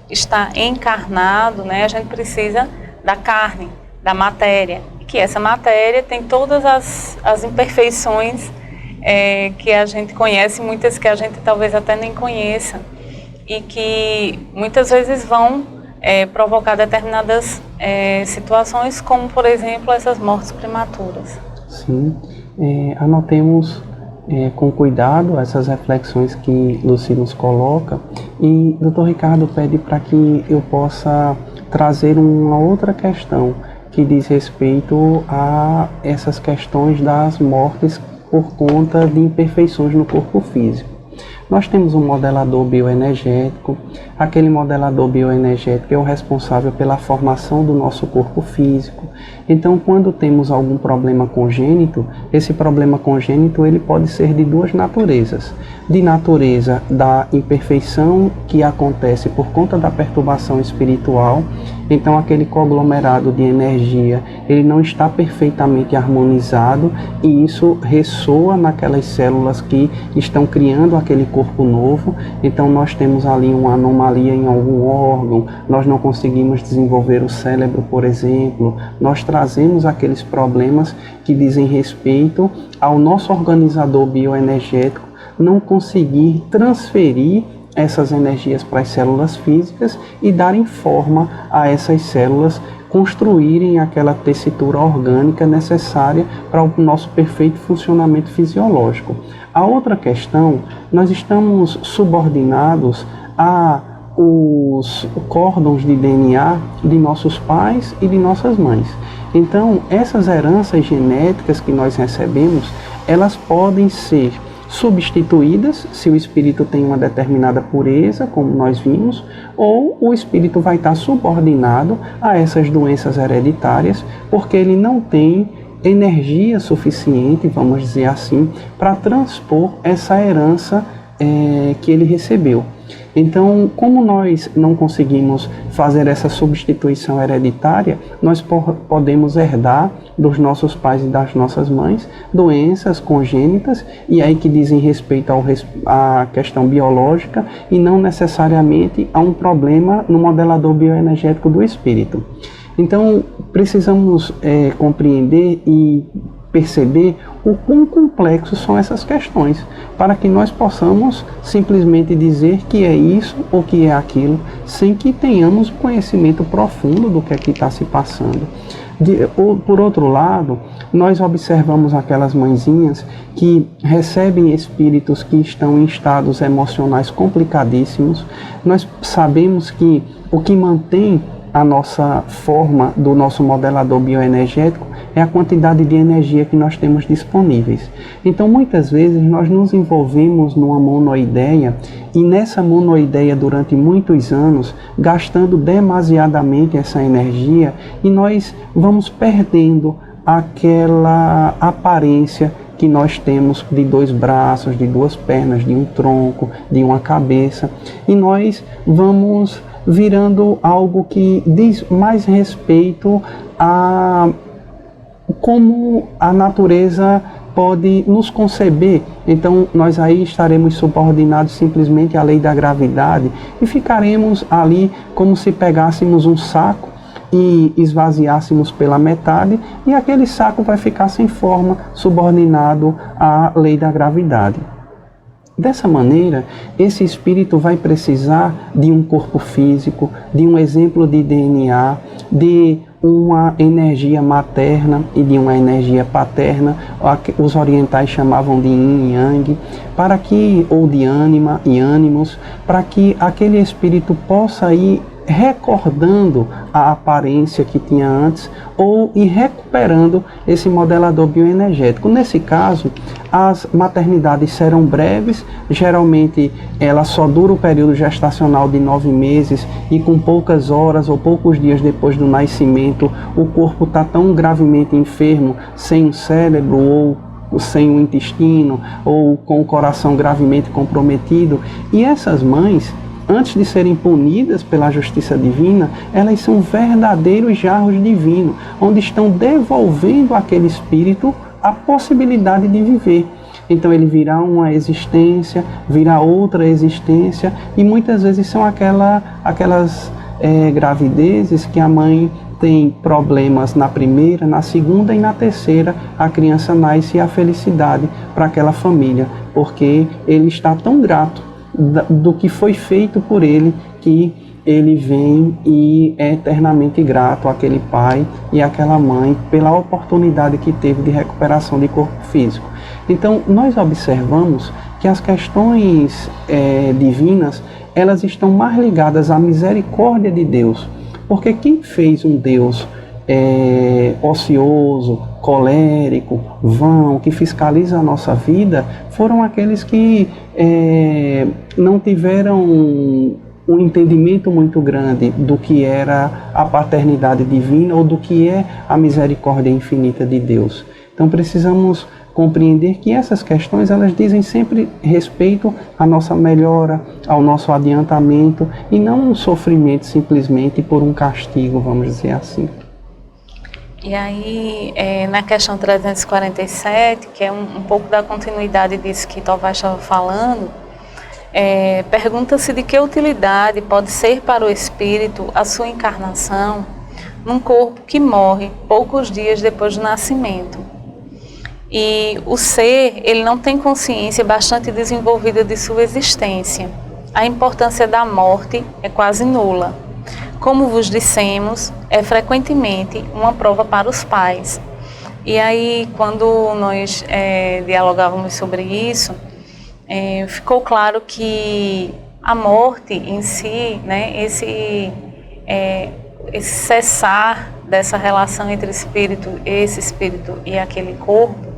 estar encarnado, né, a gente precisa da carne, da matéria, e que essa matéria tem todas as imperfeições que a gente conhece, muitas que a gente talvez até nem conheça, e que muitas vezes vão provocar determinadas situações, como por exemplo essas mortes prematuras. Sim, anotemos com cuidado essas reflexões que Lucy nos coloca, e Dr. Ricardo pede para que eu possa trazer uma outra questão que diz respeito a essas questões das mortes por conta de imperfeições no corpo físico. Nós temos um modelador bioenergético. Aquele modelador bioenergético é o responsável pela formação do nosso corpo físico. Então, quando temos algum problema congênito, esse problema congênito ele pode ser de duas naturezas. De natureza da imperfeição que acontece por conta da perturbação espiritual. Então, aquele conglomerado de energia, ele não está perfeitamente harmonizado, e isso ressoa naquelas células que estão criando aquele corpo novo. Então, nós temos ali uma anomalia em algum órgão, nós não conseguimos desenvolver o cérebro, por exemplo. Nós trazemos aqueles problemas que dizem respeito ao nosso organizador bioenergético não conseguir transferir essas energias para as células físicas e darem forma a essas células construírem aquela tessitura orgânica necessária para o nosso perfeito funcionamento fisiológico. A outra questão, nós estamos subordinados aos córdons de DNA de nossos pais e de nossas mães. Então, essas heranças genéticas que nós recebemos, elas podem ser substituídas se o espírito tem uma determinada pureza, como nós vimos, ou o espírito vai estar subordinado a essas doenças hereditárias, porque ele não tem energia suficiente, vamos dizer assim, para transpor essa herança que ele recebeu. Então, como nós não conseguimos fazer essa substituição hereditária, nós podemos herdar dos nossos pais e das nossas mães doenças congênitas, e aí que dizem respeito à questão biológica e não necessariamente a um problema no modelador bioenergético do espírito. Então, precisamos compreender e perceber o quão complexos são essas questões, para que nós possamos simplesmente dizer que é isso ou que é aquilo, sem que tenhamos conhecimento profundo do que é que está se passando. Por outro lado, nós observamos aquelas mãezinhas que recebem espíritos que estão em estados emocionais complicadíssimos. Nós sabemos que o que mantém a nossa forma do nosso modelador bioenergético é a quantidade de energia que nós temos disponíveis. Então, muitas vezes, nós nos envolvemos numa monoideia, e nessa monoideia, durante muitos anos, gastando demasiadamente essa energia, e nós vamos perdendo aquela aparência que nós temos de 2 braços, de 2 pernas, de um tronco, de uma cabeça, e nós vamos virando algo que diz mais respeito a como a natureza pode nos conceber. Então nós aí estaremos subordinados simplesmente à lei da gravidade e ficaremos ali como se pegássemos um saco e esvaziássemos pela metade, e aquele saco vai ficar sem forma, subordinado à lei da gravidade. Dessa maneira, esse espírito vai precisar de um corpo físico, de um exemplo de DNA, de uma energia materna e de uma energia paterna, os orientais chamavam de yin e yang, para que, ou de ânima e ânimos, para que aquele espírito possa ir recordando a aparência que tinha antes ou ir recuperando esse modelador bioenergético. Nesse caso, as maternidades serão breves, geralmente ela só dura o período gestacional de 9 meses, e com poucas horas ou poucos dias depois do nascimento, o corpo está tão gravemente enfermo, sem o cérebro ou sem o intestino, ou com o coração gravemente comprometido, e essas mães, antes de serem punidas pela justiça divina, elas são verdadeiros jarros divinos, onde estão devolvendo àquele espírito a possibilidade de viver. Então ele virá uma existência, virá outra existência, e muitas vezes são aquelas gravidezes que a mãe tem problemas na primeira, na segunda e na terceira, a criança nasce, e a felicidade para aquela família, porque ele está tão grato do que foi feito por ele, que ele vem e é eternamente grato àquele pai e àquela mãe pela oportunidade que teve de recuperação de corpo físico. Então nós observamos que as questões divinas, elas estão mais ligadas à misericórdia de Deus, porque quem fez um Deus ocioso, colérico, vão, que fiscaliza a nossa vida, foram aqueles que não tiveram um entendimento muito grande do que era a paternidade divina ou do que é a misericórdia infinita de Deus. Então precisamos compreender que essas questões, elas dizem sempre respeito à nossa melhora, ao nosso adiantamento, e não um sofrimento simplesmente por um castigo, vamos dizer assim. E aí, na questão 347, que é um pouco da continuidade disso que Tovai estava falando, pergunta-se de que utilidade pode ser para o espírito a sua encarnação num corpo que morre poucos dias depois do nascimento. E o ser, ele não tem consciência bastante desenvolvida de sua existência. A importância da morte é quase nula. como vos dissemos, é frequentemente uma prova para os pais. E aí, quando nós dialogávamos sobre isso, ficou claro que a morte em si, né, esse cessar dessa relação entre esse espírito e aquele corpo,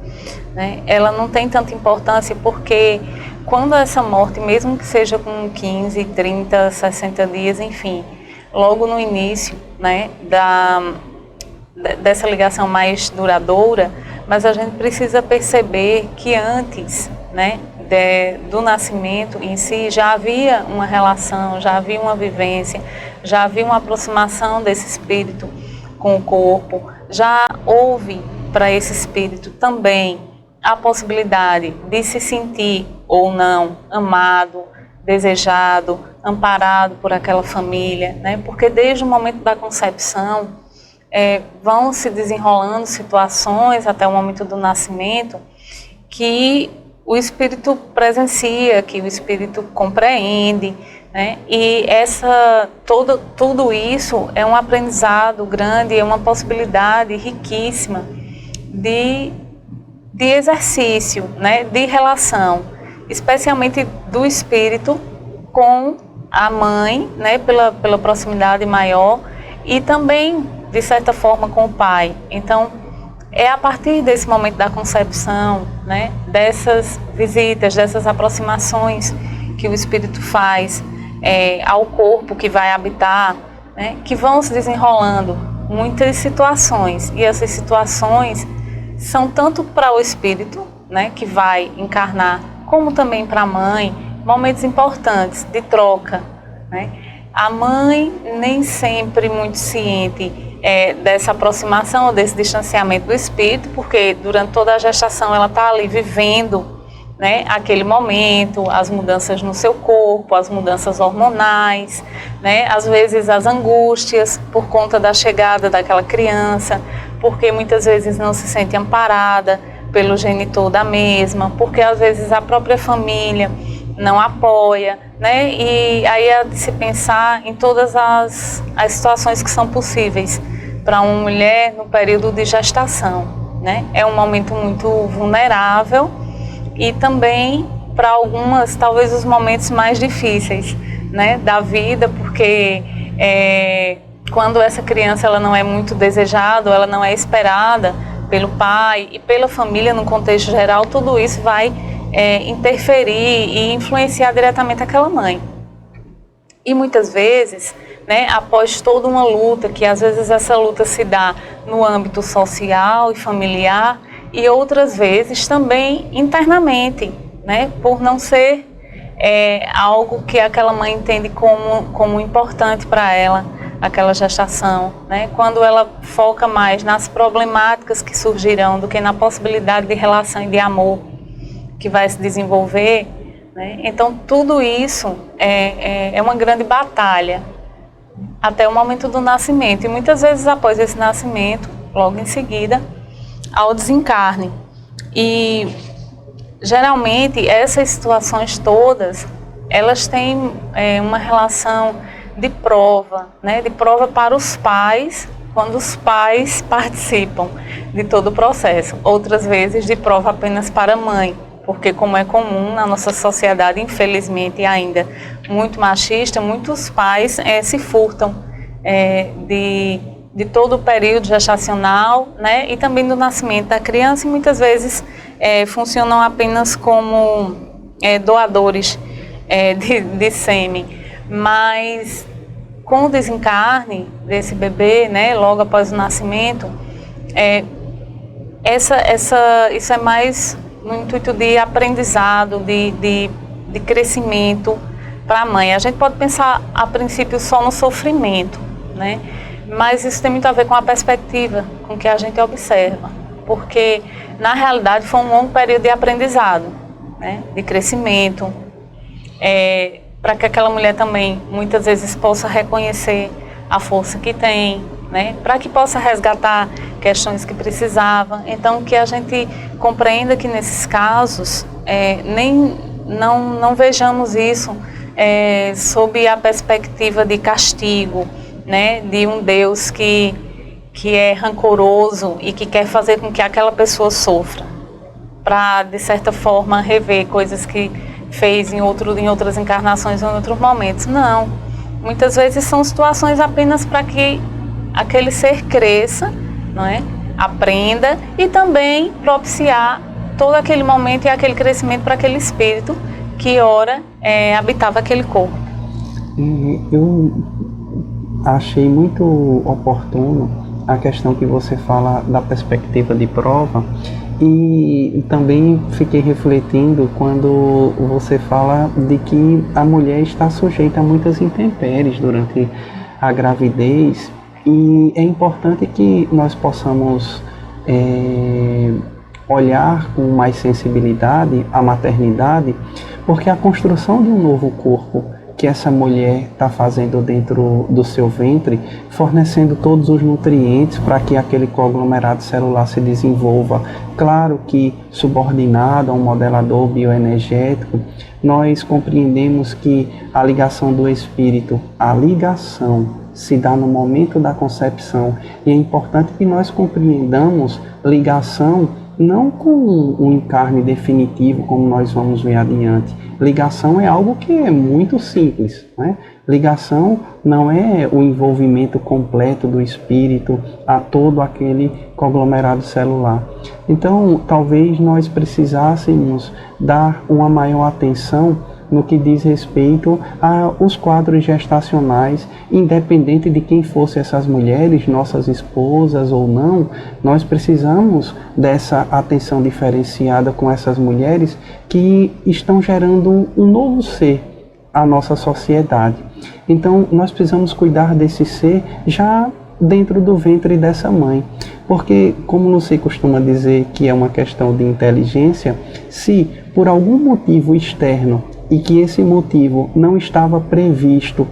né, ela não tem tanta importância, porque quando essa morte, mesmo que seja com 15, 30, 60 dias, enfim, logo no início, né, dessa ligação mais duradoura, mas a gente precisa perceber que antes, né, do nascimento em si, já havia uma relação, já havia uma vivência, já havia uma aproximação desse espírito com o corpo, já houve para esse espírito também a possibilidade de se sentir ou não amado, desejado, amparado por aquela família, né? Porque desde o momento da concepção vão se desenrolando situações até o momento do nascimento que o espírito presencia, que o espírito compreende, né? E tudo isso é um aprendizado grande, é uma possibilidade riquíssima de exercício, né? De relação, especialmente do espírito com a mãe, né? Pela proximidade maior, e também, de certa forma, com o pai. Então, é a partir desse momento da concepção, né, dessas visitas, dessas aproximações que o espírito faz ao corpo que vai habitar, né, que vão se desenrolando muitas situações. E essas situações são tanto para o espírito, né, que vai encarnar, como também para a mãe, momentos importantes de troca, né. A mãe nem sempre muito ciente dessa aproximação, desse distanciamento do espírito, porque durante toda a gestação ela está ali vivendo, né, aquele momento, as mudanças no seu corpo, as mudanças hormonais, né, às vezes as angústias por conta da chegada daquela criança, porque muitas vezes não se sente amparada pelo genitor da mesma, porque às vezes a própria família não apoia, né? E aí é de se pensar em todas as situações que são possíveis para uma mulher no período de gestação, né? É um momento muito vulnerável e também para algumas, talvez os momentos mais difíceis, né, da vida, porque quando essa criança ela não é muito desejada, ela não é esperada pelo pai e pela família no contexto geral, tudo isso vai interferir e influenciar diretamente aquela mãe. E muitas vezes, né, após toda uma luta, que às vezes essa luta se dá no âmbito social e familiar, e outras vezes também internamente, né, por não ser algo que aquela mãe entende como importante para ela, aquela gestação, né, quando ela foca mais nas problemáticas que surgirão do que na possibilidade de relação e de amor que vai se desenvolver, né? Então tudo isso é uma grande batalha até o momento do nascimento, e muitas vezes após esse nascimento, logo em seguida, ao desencarne. E geralmente essas situações todas, elas têm uma relação de prova, né? De prova para os pais, quando os pais participam de todo o processo, outras vezes de prova apenas para a mãe, porque como é comum na nossa sociedade, infelizmente ainda muito machista, muitos pais se furtam de todo o período gestacional, né, e também do nascimento da criança, e muitas vezes funcionam apenas como doadores de sêmen. Mas com o desencarne desse bebê, né, logo após o nascimento, isso é mais no intuito de aprendizado, de crescimento para a mãe. A gente pode pensar a princípio só no sofrimento, né? Mas isso tem muito a ver com a perspectiva com que a gente observa, porque na realidade foi um longo período de aprendizado, né? De crescimento, para que aquela mulher também muitas vezes possa reconhecer a força que tem, né, para que possa resgatar questões que precisava. Então, que a gente compreenda que nesses casos não vejamos isso sob a perspectiva de castigo, né, de um Deus que é rancoroso e que quer fazer com que aquela pessoa sofra, para, de certa forma, rever coisas que fez em outras encarnações ou em outros momentos. Não. Muitas vezes são situações apenas para que aquele ser cresça, não é? Aprenda e também propiciar todo aquele momento e aquele crescimento para aquele espírito que ora habitava aquele corpo. Eu achei muito oportuno a questão que você fala da perspectiva de prova, e também fiquei refletindo quando você fala de que a mulher está sujeita a muitas intempéries durante a gravidez, e é importante que nós possamos olhar com mais sensibilidade a maternidade, porque a construção de um novo corpo que essa mulher está fazendo dentro do seu ventre, fornecendo todos os nutrientes para que aquele conglomerado celular se desenvolva, claro que subordinado a um modelador bioenergético, nós compreendemos que a ligação do espírito, a ligação se dá no momento da concepção, e é importante que nós compreendamos ligação não com um encarne definitivo, como nós vamos ver adiante. Ligação é algo que é muito simples, né? Ligação não é o envolvimento completo do espírito a todo aquele conglomerado celular. Então, talvez nós precisássemos dar uma maior atenção no que diz respeito aos quadros gestacionais, independente de quem fossem essas mulheres, nossas esposas ou não, nós precisamos dessa atenção diferenciada com essas mulheres que estão gerando um novo ser à nossa sociedade. Então, nós precisamos cuidar desse ser já dentro do ventre dessa mãe. Porque, como Lucy costuma dizer que é uma questão de inteligência, se por algum motivo externo e que esse motivo não estava previsto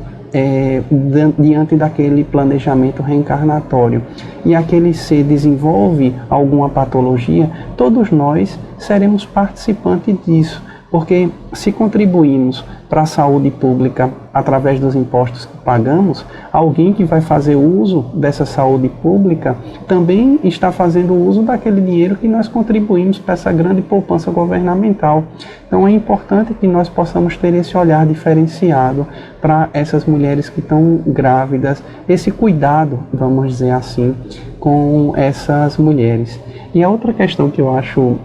diante daquele planejamento reencarnatório e aquele ser desenvolve alguma patologia, todos nós seremos participantes disso, porque se contribuímos para a saúde pública através dos impostos que pagamos, alguém que vai fazer uso dessa saúde pública também está fazendo uso daquele dinheiro que nós contribuímos para essa grande poupança governamental. Então é importante que nós possamos ter esse olhar diferenciado para essas mulheres que estão grávidas, esse cuidado, vamos dizer assim, com essas mulheres. E a outra questão que eu acho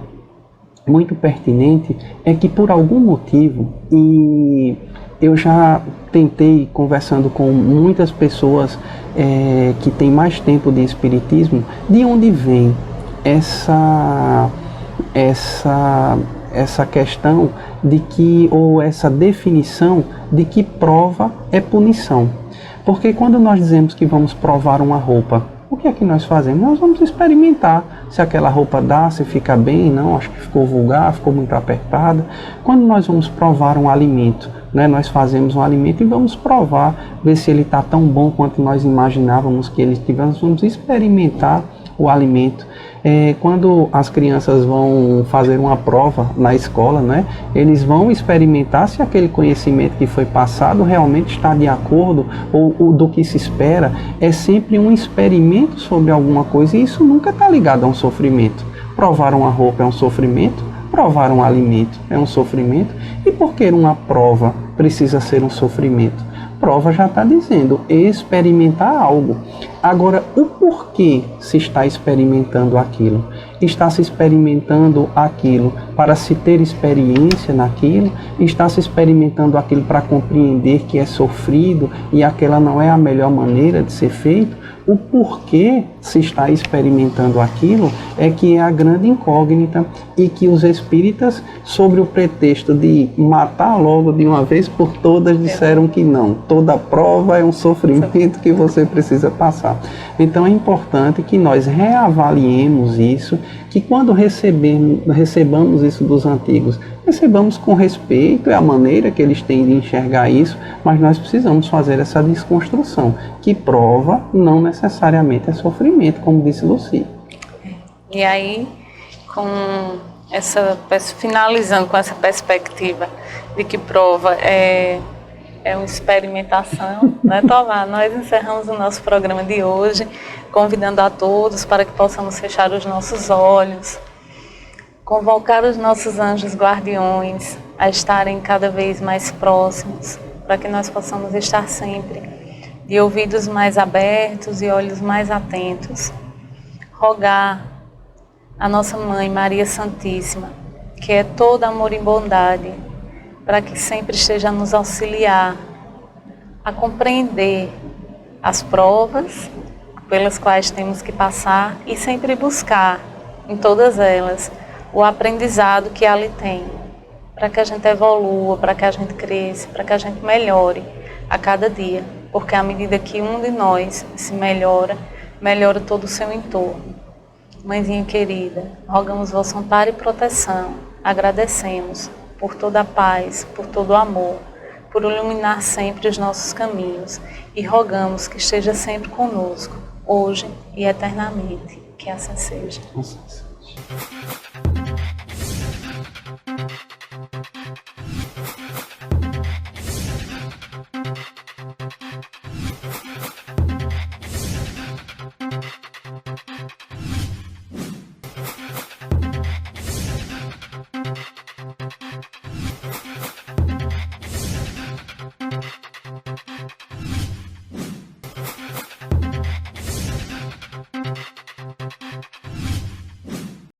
muito pertinente é que, por algum motivo, e eu já tentei, conversando com muitas pessoas que têm mais tempo de espiritismo, de onde vem essa questão de que, ou essa definição de que prova é punição. Porque quando nós dizemos que vamos provar uma roupa, o que é que nós fazemos? Nós vamos experimentar se aquela roupa dá, se fica bem, não, acho que ficou vulgar, ficou muito apertada. Quando nós vamos provar um alimento, né, nós fazemos um alimento e vamos provar, ver se ele está tão bom quanto nós imaginávamos que ele estivesse, vamos experimentar o alimento. Quando as crianças vão fazer uma prova na escola, né, eles vão experimentar se aquele conhecimento que foi passado realmente está de acordo ou do que se espera. É sempre um experimento sobre alguma coisa, e isso nunca está ligado a um sofrimento. Provar uma roupa é um sofrimento, provar um alimento é um sofrimento, e por que uma prova precisa ser um sofrimento? Prova já está dizendo, experimentar algo. Agora, o porquê se está experimentando aquilo? Está se experimentando aquilo para se ter experiência naquilo? Está se experimentando aquilo para compreender que é sofrido e aquela não é a melhor maneira de ser feito? O porquê se está experimentando aquilo é que é a grande incógnita, e que os espíritas, sobre o pretexto de matar logo de uma vez por todas, disseram que não. Toda prova é um sofrimento que você precisa passar. Então é importante que nós reavaliemos isso, que quando recebamos isso dos antigos, recebamos com respeito, é a maneira que eles têm de enxergar isso, mas nós precisamos fazer essa desconstrução, que prova não necessariamente é sofrimento, como disse Lucy. E aí, finalizando com essa perspectiva de que prova é é uma experimentação, né, Tomar? Nós encerramos o nosso programa de hoje, convidando a todos para que possamos fechar os nossos olhos, convocar os nossos anjos guardiões a estarem cada vez mais próximos, para que nós possamos estar sempre de ouvidos mais abertos e olhos mais atentos. Rogar a nossa Mãe Maria Santíssima, que é todo amor e bondade, para que sempre esteja a nos auxiliar a compreender as provas pelas quais temos que passar e sempre buscar em todas elas o aprendizado que ali tem, para que a gente evolua, para que a gente cresça, para que a gente melhore a cada dia, porque à medida que um de nós se melhora, melhora todo o seu entorno. Mãezinha querida, rogamos vosso amparo e proteção, agradecemos por toda a paz, por todo o amor, por iluminar sempre os nossos caminhos e rogamos que esteja sempre conosco, hoje e eternamente. Que assim seja. Assim seja.